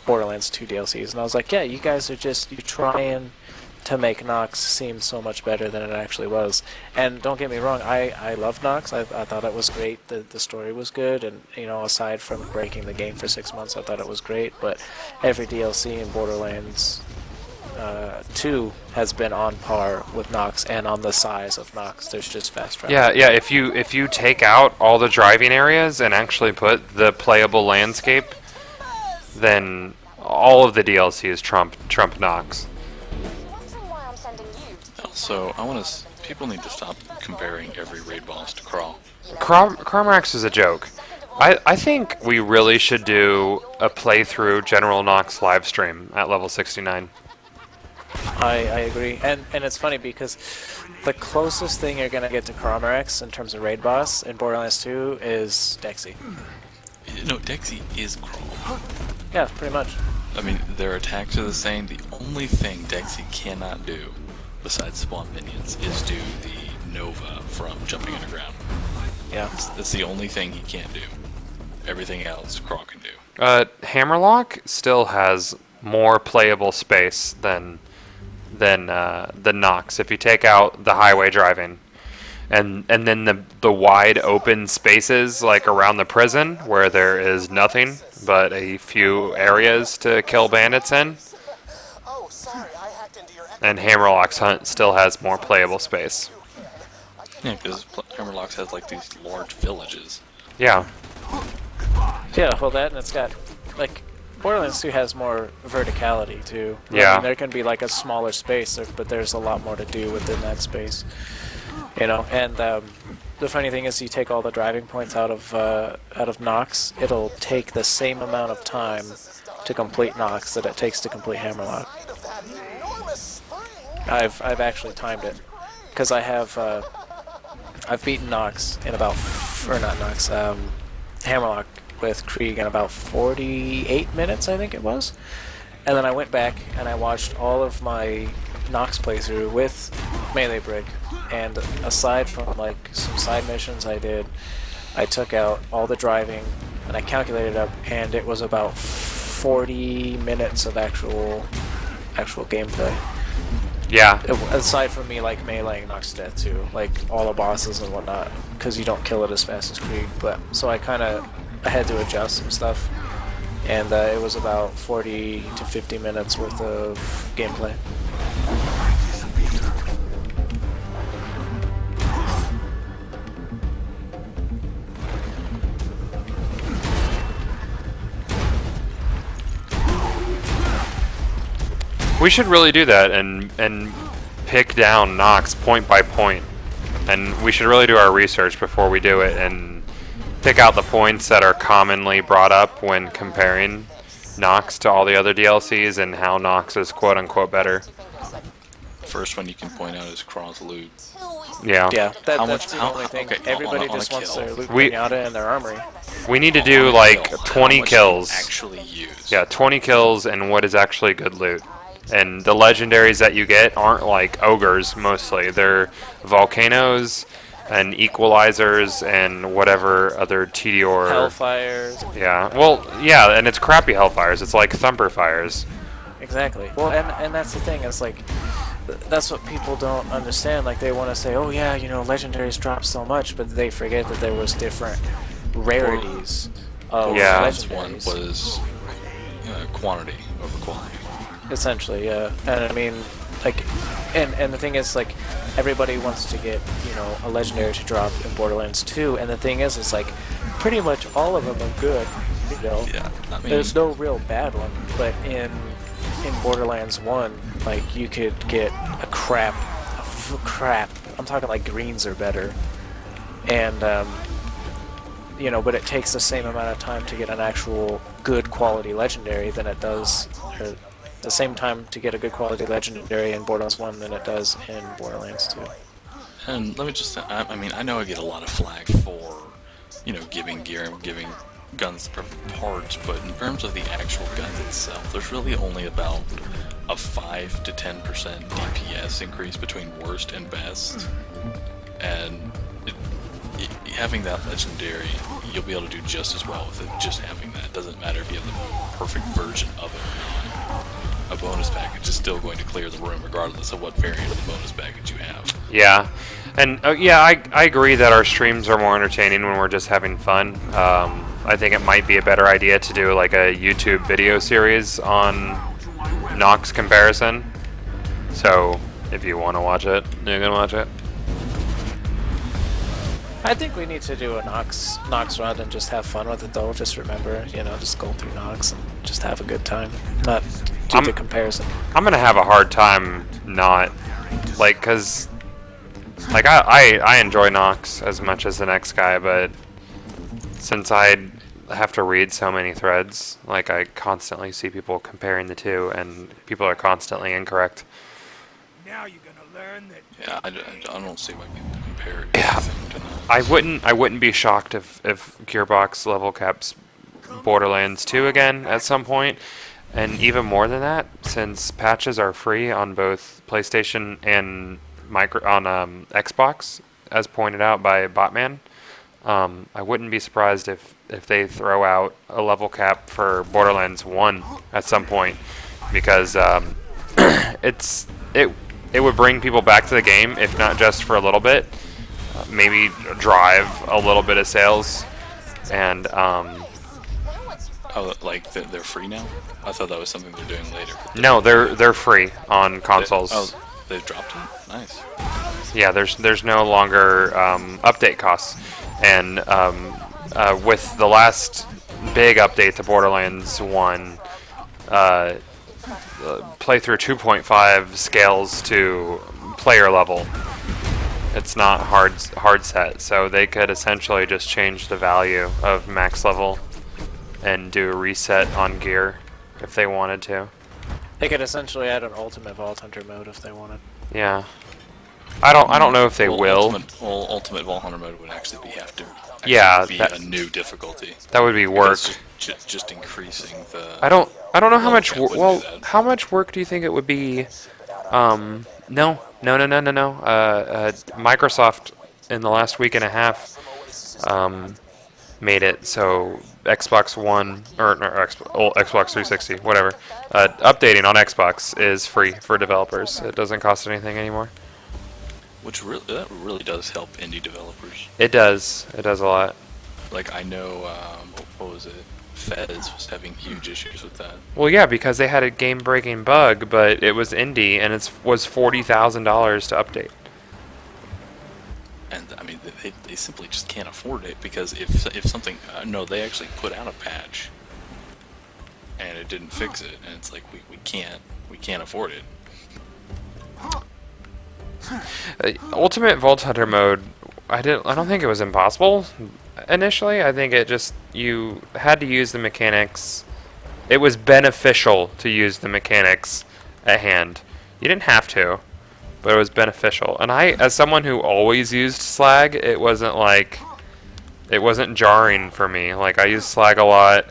Borderlands 2 DLCs. And I was like, yeah, you guys are just trying to make Nox seem so much better than it actually was. And don't get me wrong, I love Nox. I thought it was great. The story was good, and aside from breaking the game for 6 months, I thought it was great. But every DLC in Borderlands 2 has been on par with Nox and on the size of Nox. There's just fast travel. yeah. If you take out all the driving areas and actually put the playable landscape, then all of the DLCs trump Nox. Also, people need to stop comparing every raid boss to Crawl. Cromarax is a joke. I think we really should do a playthrough General Nox livestream at level 69. I agree, and it's funny because the closest thing you're gonna get to Cromarax in terms of raid boss in Borderlands 2 is Dexy. No, Dexy is Crawl. Yeah, pretty much. I mean, their attacks are the same. The only thing Dexy cannot do, besides spawn minions, is do the Nova from jumping underground. Yeah. That's the only thing he can't do. Everything else, Crawl can do. Hammerlock still has more playable space than the Nox. If you take out the highway driving, and then the wide open spaces like around the prison where there is nothing but a few areas to kill bandits in. And Hammerlock's Hunt still has more playable space. Yeah, because Hammerlocks has like these large villages. Yeah. Yeah, well that, and it's got, like, Borderlands 2 has more verticality too. Yeah. I mean, there can be like a smaller space, but there's a lot more to do within that space. And the funny thing is, you take all the driving points out of Nox, it'll take the same amount of time to complete Nox that it takes to complete Hammerlock. I've actually timed it, because I've beaten Nox in about, or not Nox, Hammerlock with Krieg in about 48 minutes, I think it was. And then I went back and I watched all of my Nox playthrough with Melee Brick, and aside from like some side missions I did, I took out all the driving and I calculated up, and it was about 40 minutes of actual gameplay. Yeah. Aside from me like meleeing Nox to death too, like all the bosses and whatnot, because you don't kill it as fast as Krieg. But so I had to adjust some stuff, and it was about 40 to 50 minutes worth of gameplay. We should really do that and pick down Nox point by point. And we should really do our research before we do it and pick out the points that are commonly brought up when comparing Nox to all the other DLCs and how Nox is quote-unquote better. First one you can point out is Craw's loot. Yeah. Yeah, that's the only thing. Okay, Everybody on a just wants kill. their loot pinata in their armory. We need to do like 20 kills. Actually use. Yeah, 20 kills and what is actually good loot. And the legendaries that you get aren't like ogres mostly. They're volcanoes and equalizers and whatever other Tediore. Hellfires. Yeah. Well, yeah, and it's crappy Hellfires. It's like Thumper Fires. Exactly. Well, and that's the thing. It's like that's what people don't understand. Like they want to say, oh yeah, you know, legendaries drop so much, but they forget that there was different rarities of Borderlands legendaries. one was quantity over quality. Essentially, yeah. And I mean, like, and the thing is, like, everybody wants to get, you know, a legendary to drop in Borderlands 2, and the thing is like, pretty much all of them are good, you know. Yeah, I mean, there's no real bad one, but in Borderlands 1, like, you could get a crap, I'm talking like greens are better, and, you know, but it takes the same amount of time to get an actual good quality legendary than it does, or the same time to get a good quality legendary in Borderlands 1 than it does in Borderlands 2. And let me just say, I mean, I know I get a lot of flack for, you know, giving gear and giving guns parts, but in terms of the actual guns itself, there's really only about a 5 to 10% DPS increase between worst and best. And having that legendary, you'll be able to do just as well with it, just having that. It doesn't matter if you have the perfect version of it or not. A bonus package is still going to clear the room regardless of what variant of the bonus package you have. Yeah. And yeah, I agree that our streams are more entertaining when we're just having fun. I think it might be a better idea to do like a YouTube video series on Nox comparison. So if you want to watch it, you can watch it. I think we need to do a Nox run and just have fun with it though. Just remember, you know, just go through Nox and just have a good time. Not do the comparison. I'm gonna have a hard time not, like, cause like I enjoy Nox as much as the next guy, but since I have to read so many threads, like I constantly see people comparing the two, and people are constantly incorrect. Now you're gonna learn that. Yeah, I don't see why people compare it. Yeah, I wouldn't be shocked if Gearbox level caps Borderlands 2 again at some point, and even more than that, since patches are free on both PlayStation and Xbox, as pointed out by Botman. I wouldn't be surprised if they throw out a level cap for Borderlands 1 at some point, because it would bring people back to the game, if not just for a little bit, maybe drive a little bit of sales, and oh, like they're free now? I thought that was something they're doing later. No, they're free on consoles. They've dropped it? Nice. Yeah, there's no longer update costs, and with the last big update to Borderlands 1, playthrough 2.5 scales to player level. It's not hard set, so they could essentially just change the value of max level and do a reset on gear if they wanted to. They could essentially add an ultimate Vault Hunter mode if they wanted. Yeah. I don't know if they will. Ultimate Vault Hunter mode would actually have to be that, a new difficulty. That would be work. Just increasing the. I don't know how much. Well, how much work do you think it would be? No. Microsoft in the last week and a half made it so Xbox One or Xbox 360, whatever, updating on Xbox is free for developers. It doesn't cost anything anymore. Which that really does help indie developers. It does. It does a lot. Like I know, what was it? Fez was having huge issues with that. Well, yeah, because they had a game-breaking bug, but it was indie, and it was $40,000 to update. And I mean, they simply just can't afford it because if something no, they actually put out a patch, and it didn't fix it, and it's like we can't afford it. Ultimate Vault Hunter mode, I don't think it was impossible initially. I think it just, you had to use the mechanics. It was beneficial to use the mechanics at hand. You didn't have to, but it was beneficial. And I, as someone who always used slag, it wasn't jarring for me. Like, I use slag a lot,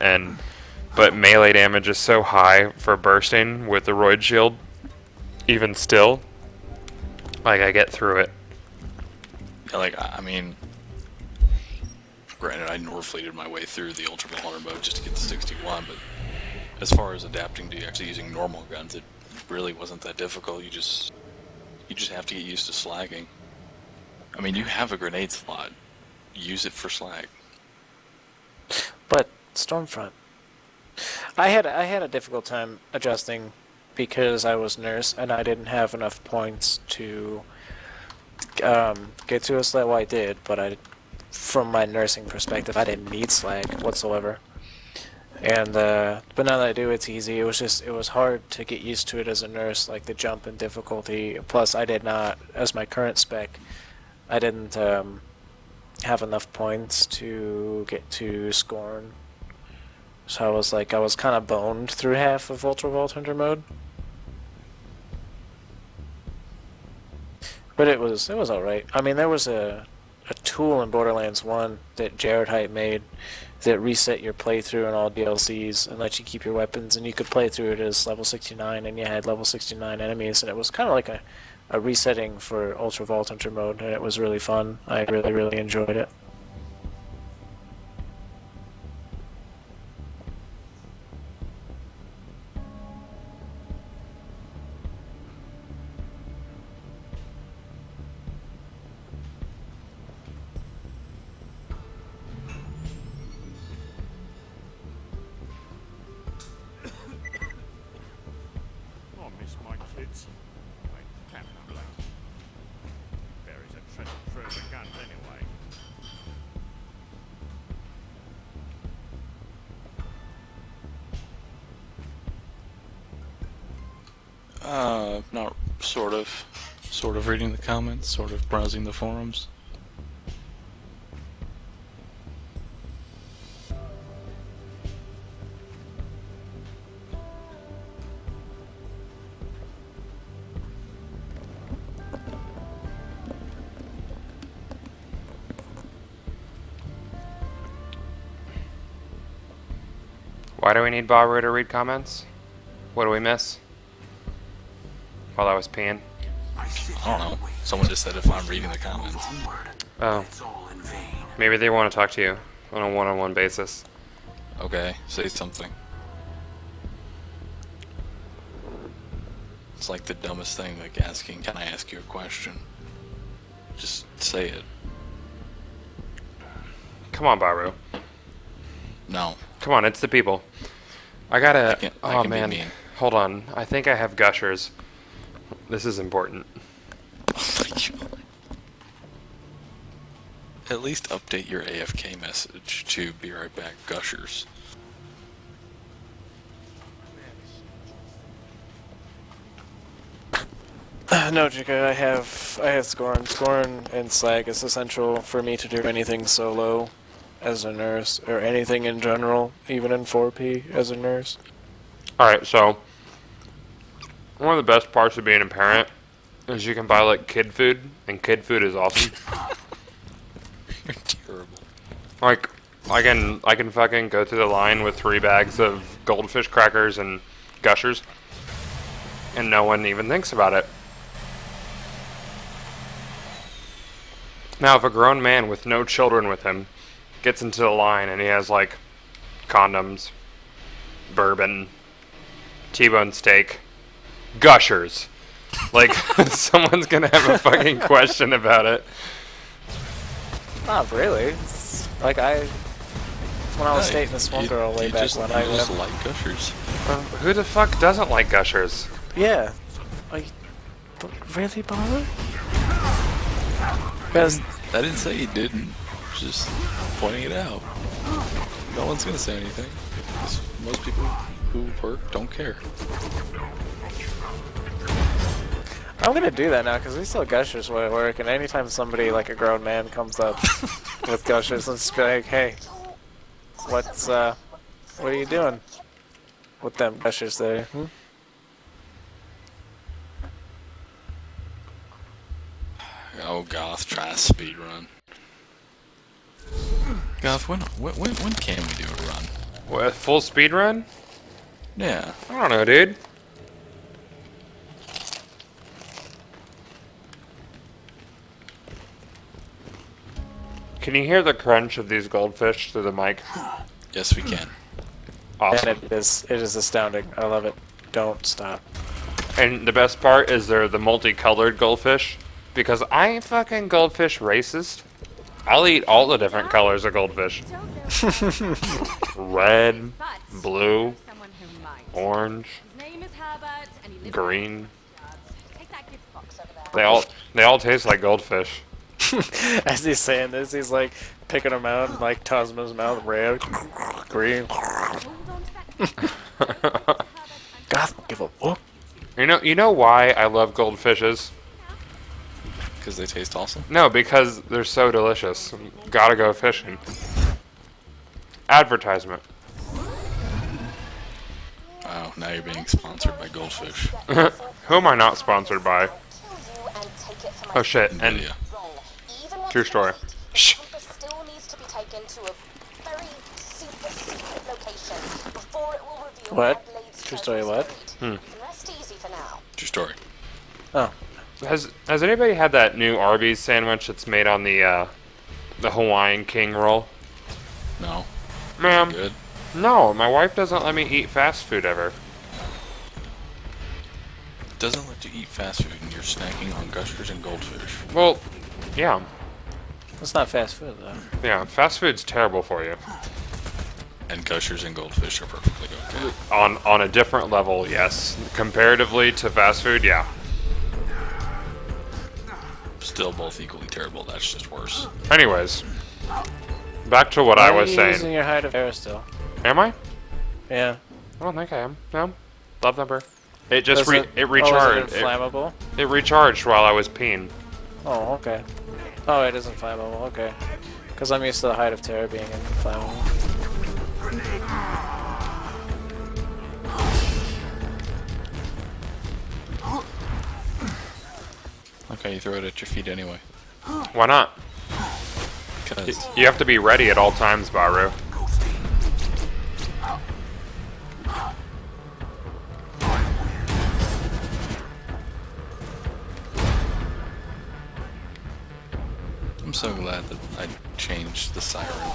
but melee damage is so high for bursting with the Roid Shield, even still. Like, I get through it. Yeah, like, I mean, granted, I Norfleeted my way through the Ultimate Hunter mode just to get to 61, but as far as adapting to actually using normal guns, it really wasn't that difficult. You just have to get used to slagging. I mean, you have a grenade slot. Use it for slag. But Stormfront, I had a difficult time adjusting because I was nurse and I didn't have enough points to get to a slag. Well, I did, but from my nursing perspective, I didn't need slag whatsoever. And but now that I do, it's easy. It was hard to get used to it as a nurse, like the jump in difficulty. Plus, I did not, as my current spec, I didn't have enough points to get to Scorn. So I was kind of boned through half of Ultra Vault Hunter mode. But it was alright. I mean, there was a tool in Borderlands 1 that Jared Height made that reset your playthrough in all DLCs and let you keep your weapons, and you could play through it as level 69, and you had level 69 enemies, and it was kind of like a resetting for Ultra Vault Hunter mode, and it was really fun. I really, really enjoyed it. Not sort of reading the comments, sort of browsing the forums. Why do we need Baru to read comments? What do we miss? While I was peeing. I don't know. Someone just said if I'm reading the comments. Oh. Maybe they want to talk to you on a one-on-one basis. Okay, say something. It's like the dumbest thing, like asking, can I ask you a question? Just say it. Come on, Baru. No. Come on, it's the people. I gotta... I can man. be mean. Hold on. I think I have gushers. This is important. At least update your AFK message to be right back, gushers. No, Jika, I have Scorn. Scorn and Slag is essential for me to do anything solo as a nurse, or anything in general, even in 4P as a nurse. Alright, so one of the best parts of being a parent is you can buy like kid food, and kid food is awesome. You're terrible. Like, I can fucking go through the line with 3 bags of goldfish crackers and gushers, and no one even thinks about it. Now, if a grown man with no children with him gets into the line and he has like condoms, bourbon, T-bone steak, gushers, like someone's gonna have a fucking question about it. Not really. It's like when I was dating this one girl way back when I just like gushers. Who the fuck doesn't like gushers? Yeah. Like, but really, Barbara? Because I didn't say he didn't. I was just pointing it out. No one's gonna say anything. 'Cause most people who work don't care. I'm gonna do that now because we sell gushers where I work, and anytime somebody like a grown man comes up with gushers, let's be like, hey, what are you doing with them gushers there? Hmm? Oh, Goth, try a speed run. Goth, when can we do a run? What, full speed run? Yeah. I don't know, dude. Can you hear the crunch of these goldfish through the mic? Yes, we can. Awesome. And it is astounding. I love it. Don't stop. And the best part is they're the multicolored goldfish, because I ain't fucking goldfish racist. I'll eat all the different colors of goldfish. Red, blue, orange, green. They all taste like goldfish. As he's saying this, he's like picking them out and like tossing them in his mouth. Red, green. God, give a whoop. You know why I love goldfishes? Because they taste awesome? No, because they're so delicious. Gotta go fishing. Advertisement. Wow, now you're being sponsored by Goldfish. Who am I not sponsored by? Oh shit, and Yeah. true story. Shh. Still needs to be taken to a very super secret location before it will reveal What? where Blade's True story, what? You can rest easy for now. True story. Oh. Has anybody had that new Arby's sandwich that's made on the Hawaiian King roll? No. Ma'am, Good. no, my wife doesn't let me eat fast food ever. Doesn't let you eat fast food and you're snacking on gushers and goldfish. Well, yeah, It's not fast food though. yeah, fast food's terrible for you. And gushers and goldfish are perfectly okay. On a different level, yes. Comparatively to fast food, yeah. Still both equally terrible, that's just worse. Anyways, back to what I was Why are you using saying. your hide of air still? Am I? Yeah. I don't think I am. No. Love number. It just Does it Oh, recharged. is it inflammable? It recharged while I was peeing. Oh, okay. Oh, it is inflammable. Okay. Because I'm used to the height of terror being inflammable. Okay, you throw it at your feet anyway. Why not? Because You have to be ready at all times, Baru. I'm so glad that I changed the siren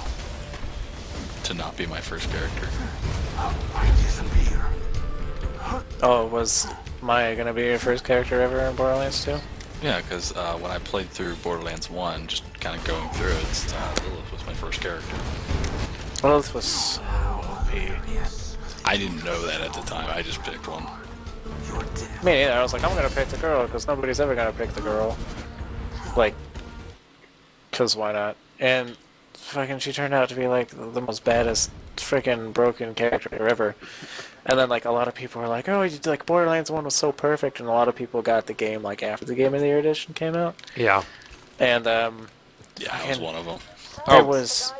to not be my first character. Oh, was Maya gonna be your first character ever in Borderlands 2? Yeah, because when I played through Borderlands 1, just kind of going through it, Lilith was my first character. Lilith was so OP. I didn't know that at the time, I just picked one. Me neither. I was like, I'm gonna pick the girl because nobody's ever gonna pick the girl. Like, because why not? And fucking, she turned out to be like the most baddest freaking broken character ever. And then like a lot of people were like, oh, like Borderlands 1 was so perfect, and a lot of people got the game like after the Game of the Year edition came out. Yeah. And Yeah, I was one of them. It was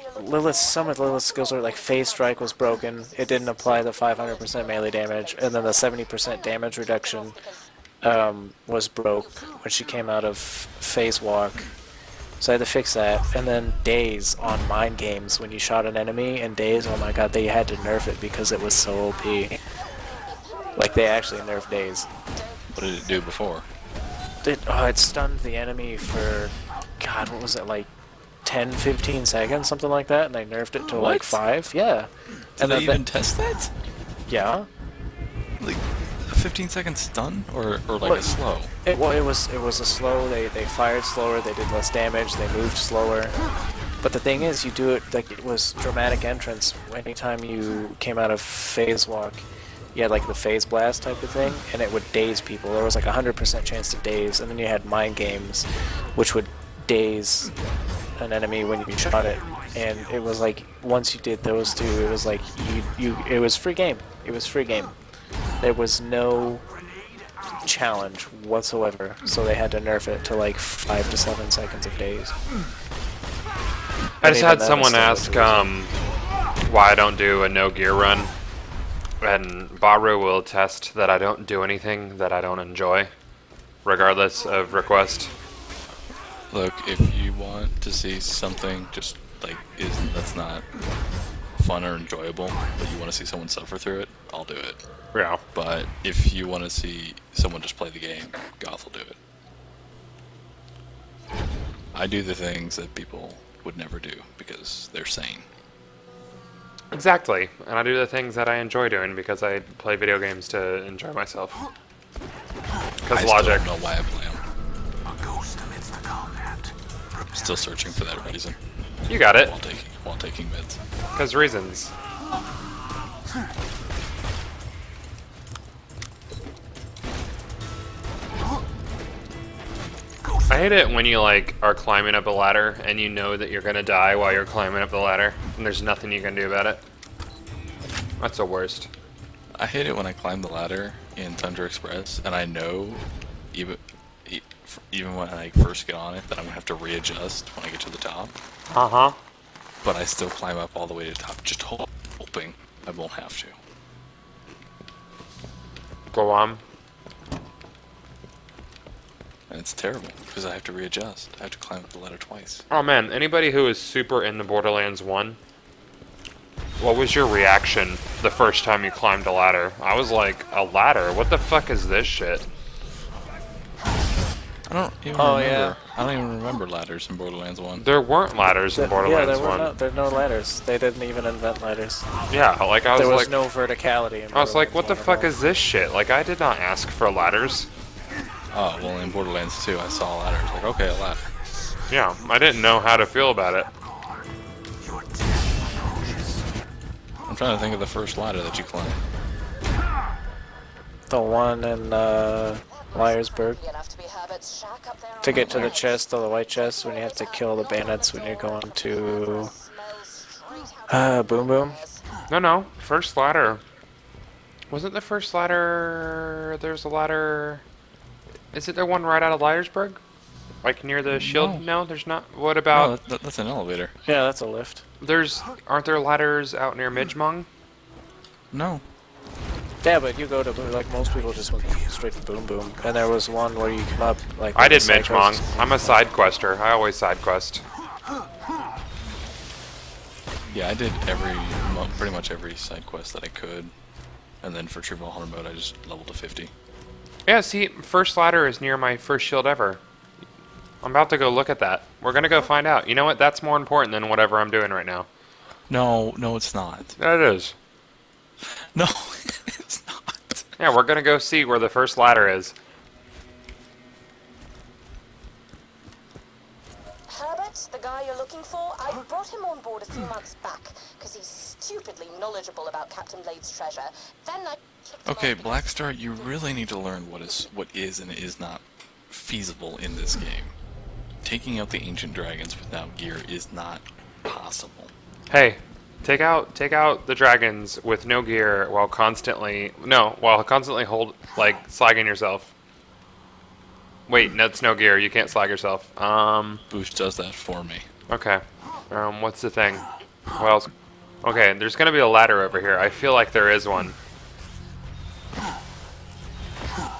some of Lilith's skills were like phase strike was broken. It didn't apply the 500% melee damage, and then the 70% damage reduction was broke when she came out of phase walk. So I had to fix that. And then daze on mind games when you shot an enemy, and daze, oh my god, they had to nerf it because it was so OP. Like, they actually nerfed daze. What did it do before? It stunned the enemy for, god, what was it, like 10, 15 seconds, something like that, and they nerfed it to like What? 5. Yeah. Did they even test that? Yeah. Like a 15-second stun, or like Well, a slow? It was a slow. They fired slower. They did less damage. They moved slower. But the thing is, you do it like it was dramatic entrance. Anytime you came out of phase walk, you had like the phase blast type of thing, and it would daze people. There was like 100% chance to daze, and then you had mind games, which would daze an enemy when you shot it. And it was like once you did those two, it was like it was free game. It was free game. There was no challenge whatsoever, so they had to nerf it to like 5 to 7 seconds of daze. I just had someone ask why I don't do a no gear run, and Baru will attest that I don't do anything that I don't enjoy, regardless of request. Look, if you want to see something just like that's not fun or enjoyable, but you want to see someone suffer through it, I'll do it. Yeah. But if you want to see someone just play the game, Goth will do it. I do the things that people would never do because they're sane. Exactly, and I do the things that I enjoy doing because I play video games to enjoy myself. Because logic. I still don't know why I play them. Still searching for that reason. You got it. While taking mids. Because reasons. I hate it when you like are climbing up a ladder and you know that you're gonna die while you're climbing up the ladder and there's nothing you can do about it. That's the worst. I hate it when I climb the ladder in Tundra Express and I know even when I first get on it that I'm gonna have to readjust when I get to the top. Uh-huh. But I still climb up all the way to the top, just hoping I won't have to. Go on. And it's terrible, because I have to readjust. I have to climb up the ladder twice. Oh man, anybody who is super into Borderlands 1, what was your reaction the first time you climbed a ladder? I was like, a ladder? What the fuck is this shit? I don't even remember. Yeah. I don't even remember ladders in Borderlands 1. There weren't ladders in Borderlands 1. Yeah, there were no ladders. They didn't even invent ladders. Yeah, like I was like... There was no verticality in I was like, what the fuck is this shit? Like, I did not ask for ladders. Oh, well, in Borderlands 2, I saw ladders. Like, okay, a ladder. Yeah, I didn't know how to feel about it. I'm trying to think of the first ladder that you climbed. The one in Myersburg. To get to the chest, or the white chest, when you have to kill the bandits when you're going to Boom Boom. No, first ladder. Wasn't the first ladder... There's a ladder... Is it the one right out of Myersburg? Like near the shield? No, there's not. What about... No, that's an elevator. Yeah, that's a lift. Aren't there ladders out near Midgemong? No. Yeah, but you go to, like, most people just went straight to Boom Boom. And there was one where you come up, like... I did Midgemong. I'm a side quester. I always side quest. Yeah, I did pretty much every side quest that I could. And then for True Valhalla mode, I just leveled to 50. Yeah, see, first ladder is near my first shield ever. I'm about to go look at that. We're gonna go find out. You know what? That's more important than whatever I'm doing right now. No, it's not. That is. No, it's not. Yeah, we're gonna go see where the first ladder is. Herbert, the guy you're looking for, I brought him on board a few months back because he's stupidly knowledgeable about Captain Blade's treasure. Then I... Okay, Blackstar, you really need to learn what is and is not feasible in this game. Taking out the ancient dragons without gear is not possible. Hey, take out the dragons with no gear while constantly hold like slagging yourself. Wait, that's no gear. You can't slag yourself. Boost does that for me. Okay. What's the thing? What else? Okay, there's gonna be a ladder over here. I feel like there is one.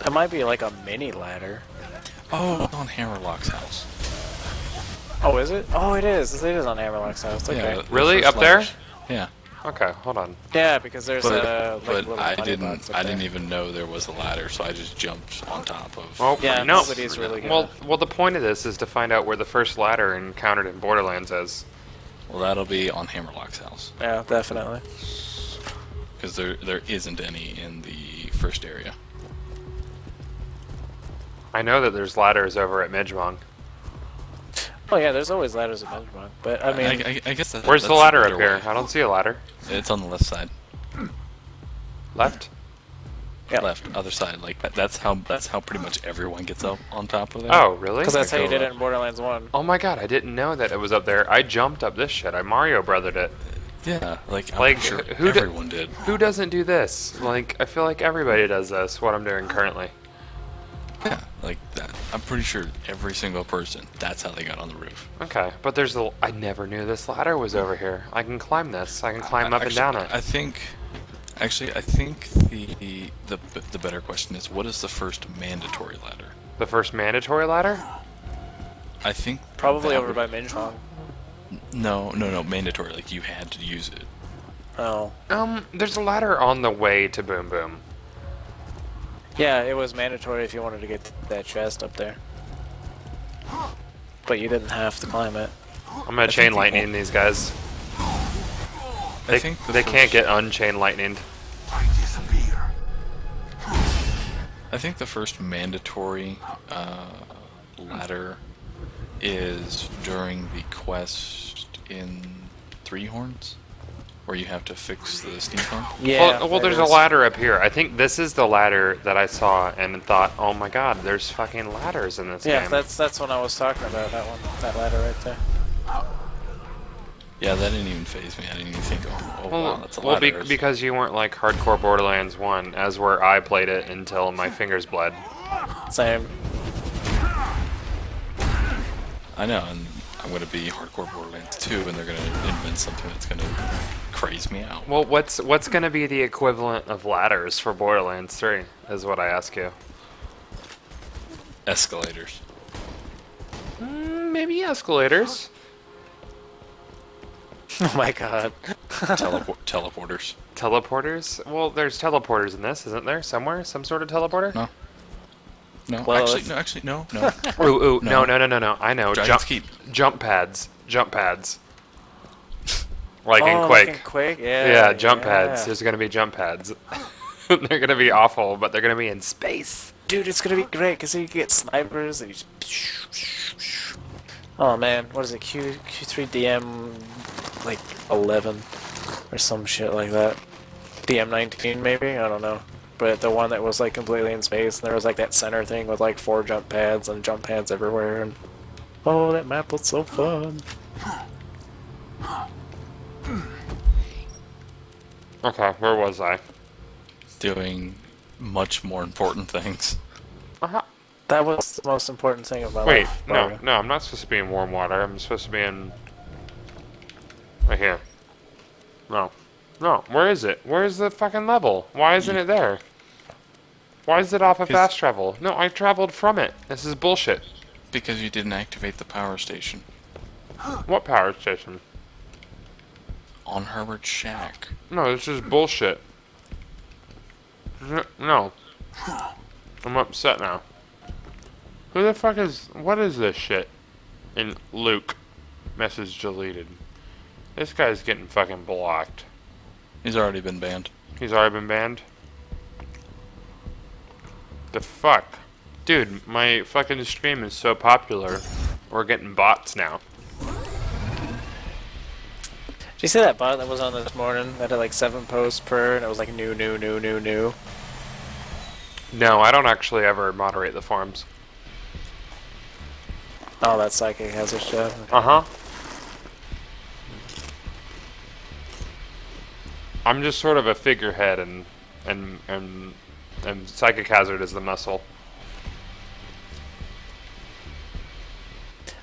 I'm There might be like a mini ladder. Oh, it's on Hammerlock's house. Oh, is it? Oh, it is. It is on Hammerlock's house. Okay. Yeah, Yeah, the Really? first Up there? ladders. Yeah. Okay, hold on. because there's a like, But little I money box up didn't there. even know there was a ladder, so I just jumped on top of. Oh, Yeah, no. nobody's really gonna... Well, the point of this is to find out where the first ladder encountered in Borderlands is. Well, that'll be on Hammerlock's house Yeah, definitely. because there isn't any in the first area. I know that there's ladders over at Midgemong. Oh yeah, there's always ladders at Benchmark, but I mean, I guess Where's that's the ladder better up here? way. I don't see a ladder. It's on the left side. Left? Yeah. Left, other side. Like that's how pretty much everyone gets up on top of there. Oh, really? because that's how you go did it in Borderlands 1. Oh my god, I didn't know that it was up there. I jumped up this shit. I Mario Brothered it. Yeah, like I'm Like, sure who do- everyone did. Who doesn't do this? Like, I feel like everybody does this, what I'm doing currently. Yeah, like that. I'm pretty sure every single person. That's how they got on the roof. Okay, but there's a... I never knew this ladder was over here. I can climb this. I can climb up and Actually, down it. I think the better question is, what is the first mandatory ladder? The first mandatory ladder? I think Probably that over would- by Minchong. No, mandatory. Like you had to use it. Oh. There's a ladder on the way to Boom Boom. Yeah, it was mandatory if you wanted to get that chest up there. But you didn't have to climb it. I'm gonna chain lightning these guys. They, think the they can't first- get unchain lightninged. I disappear. I think the first mandatory ladder is during the quest in Three Horns, where you have to fix the steam pump. Yeah. Well, there's a ladder up here. I think this is the ladder that I saw and thought, oh my god, there's fucking ladders in this Yeah, game. that's what I was talking about. That one, that ladder right there. Yeah, that didn't even phase me. I didn't even think, oh Well, wow, that's a well, ladder. because you weren't like hardcore Borderlands 1, as where I played it until my fingers bled. Same. I know, and I'm gonna be hardcore Borderlands 2, and they're gonna invent something that's gonna craze me out. Well, what's gonna be the equivalent of ladders for Borderlands 3, is what I ask you. Escalators. Maybe escalators. Oh my god. Teleporters. Teleporters? Well, there's teleporters in this, isn't there? Somewhere? Some sort of teleporter? No. No, Well, actually, no. Ooh, No. no. I know. Giant's Keep. Jump pads. Like in Oh, Quake. like in Quake? Yeah. Yeah, jump pads. yeah. There's gonna be jump pads. They're gonna be awful, but they're gonna be in space. Dude, it's gonna be great because you can get snipers and you just. Oh man, what is it? Q3DM like 11 or some shit like that. DM19 maybe? I don't know. But the one that was like completely in space, and there was like that center thing with like 4 jump pads and jump pads everywhere. And oh, that map was so fun. Okay, where was I? Doing much more important things. That was the most important thing about Wait, life. no, I'm not supposed to be in warm water. I'm supposed to be in... right here. No, where is it? Where's the fucking level? Why isn't it there? Why is it off of fast travel? No, I traveled from it. This is bullshit. Because you didn't activate the power station. What power station? On Herbert's shack. No, this is bullshit. No. I'm upset now. Who the fuck is... what is this shit? In Luke. Message deleted. This guy's getting fucking blocked. He's already been banned. He's already been banned? The fuck? Dude, my fucking stream is so popular. We're getting bots now. Did you see that bot that was on this morning that had like 7 posts per, and it was like new? No, I don't actually ever moderate the forums. Oh, that psychic hazard stuff. Uh-huh. I'm just sort of a figurehead, and Psychic Hazard is the muscle.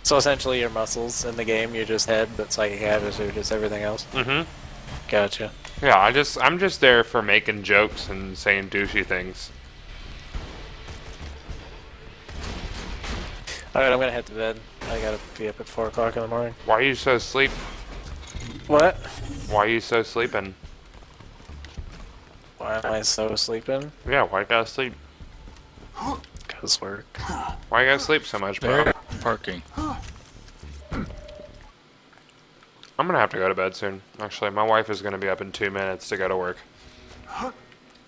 So essentially, your muscles in the game, you're just head, but psychic hazards are just everything else. Mm-hmm. Gotcha. Yeah, I'm just there for making jokes and saying douchey things. Alright, I'm gonna head to bed. I gotta be up at 4 o'clock in the morning. Why are you so sleep? What? Why are you so sleeping? Why am I so sleeping? Yeah, why you gotta sleep? Cause work. Why you gotta sleep so much, bro? Parking. I'm gonna have to go to bed soon. Actually, my wife is gonna be up in 2 minutes to go to work.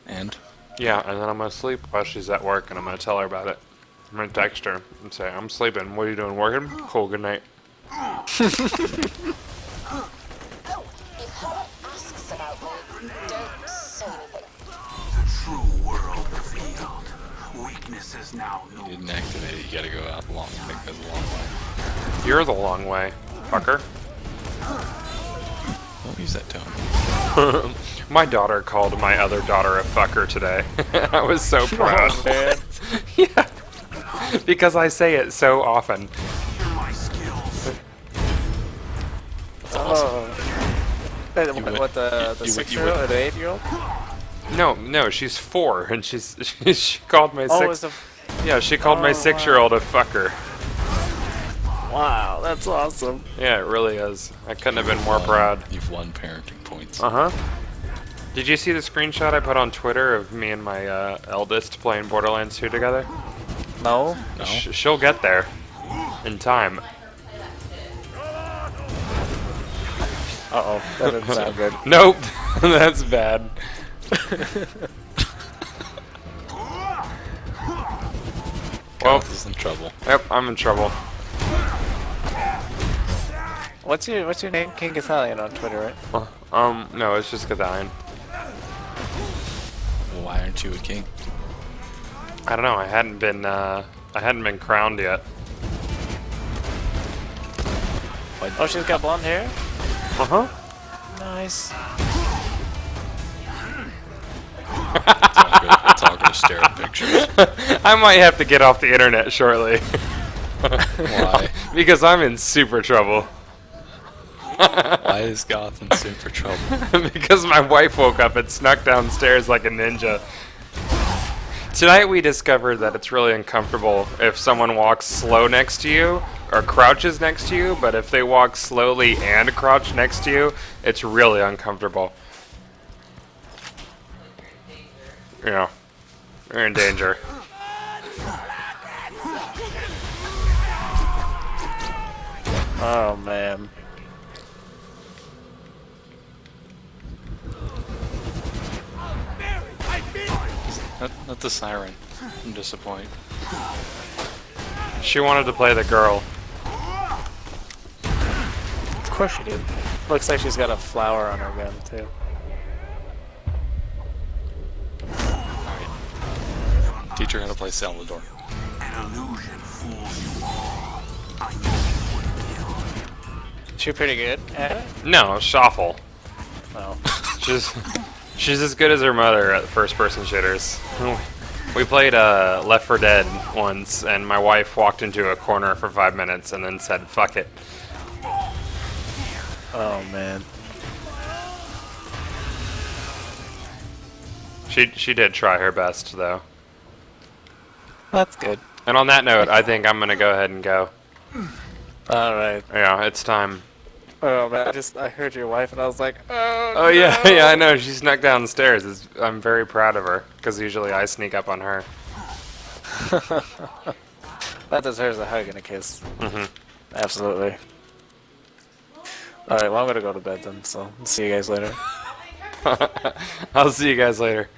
And? Yeah, and then I'm gonna sleep while she's at work, and I'm gonna tell her about it. I'm gonna text her and say, I'm sleeping. What are you doing, working? Cool, good night. Oh, if Helen asks about me, don't say anything. The true world revealed. Weakness is now You known. didn't activate it, you gotta go out the long way. It goes a long way. You're the long way, fucker. Don't use that tone. My daughter called my other daughter a fucker today. I was so proud. Man. Yeah. Because I say it so often. My skills. Oh. Hey, You went- what, the you 6-year-old or the 8-year-old? No, she's 4, and she called my Oh, Yeah, she called my 6-year-old a fucker. Wow, that's awesome. Yeah, it really is. I couldn't have been more proud. You've won parenting points. Uh-huh. Did you see the screenshot I put on Twitter of me and my eldest playing Borderlands 2 together? No? No? She'll get there. In time. Uh-oh, that didn't sound good. Nope. That's bad. Well, Goth is in trouble. yep, I'm in trouble. What's your name? King Gothalion on Twitter, right? No, it's just Gothalion. Well, why aren't you a king? I don't know, I hadn't been crowned yet. Oh, she's got blonde hair? Uh-huh. Nice. It's all gonna stare at pictures. I might have to get off the internet shortly. Why? Because I'm in super trouble. Why is Goth in super trouble? Because my wife woke up and snuck downstairs like a ninja. Tonight we discovered that it's really uncomfortable if someone walks slow next to you or crouches next to you, but if they walk slowly and crouch next to you, it's really uncomfortable. You know, you're in danger. Oh, man. Not the siren. I'm disappointed. She wanted to play the girl. Of course she did. Looks like she's got a flower on her gun, too. Teach her how to play Salvador. An illusion fools you all. I knew you would kill. She pretty good at it? No, Shuffle. No. She's as good as her mother at first-person shooters. We played Left 4 Dead once, and my wife walked into a corner for 5 minutes and then said, "Fuck it." Oh, man. She did try her best, though. That's good. And on that note, I think I'm gonna go ahead and go. Alright. Yeah, it's time. Oh, man, I heard your wife and I was like, oh, Oh yeah, no. yeah, I know. She snuck downstairs. I'm very proud of her, because usually I sneak up on her. That deserves a hug and a kiss. Mm-hmm. Absolutely. Alright, well, I'm gonna go to bed then, so see you guys later. I'll see you guys later.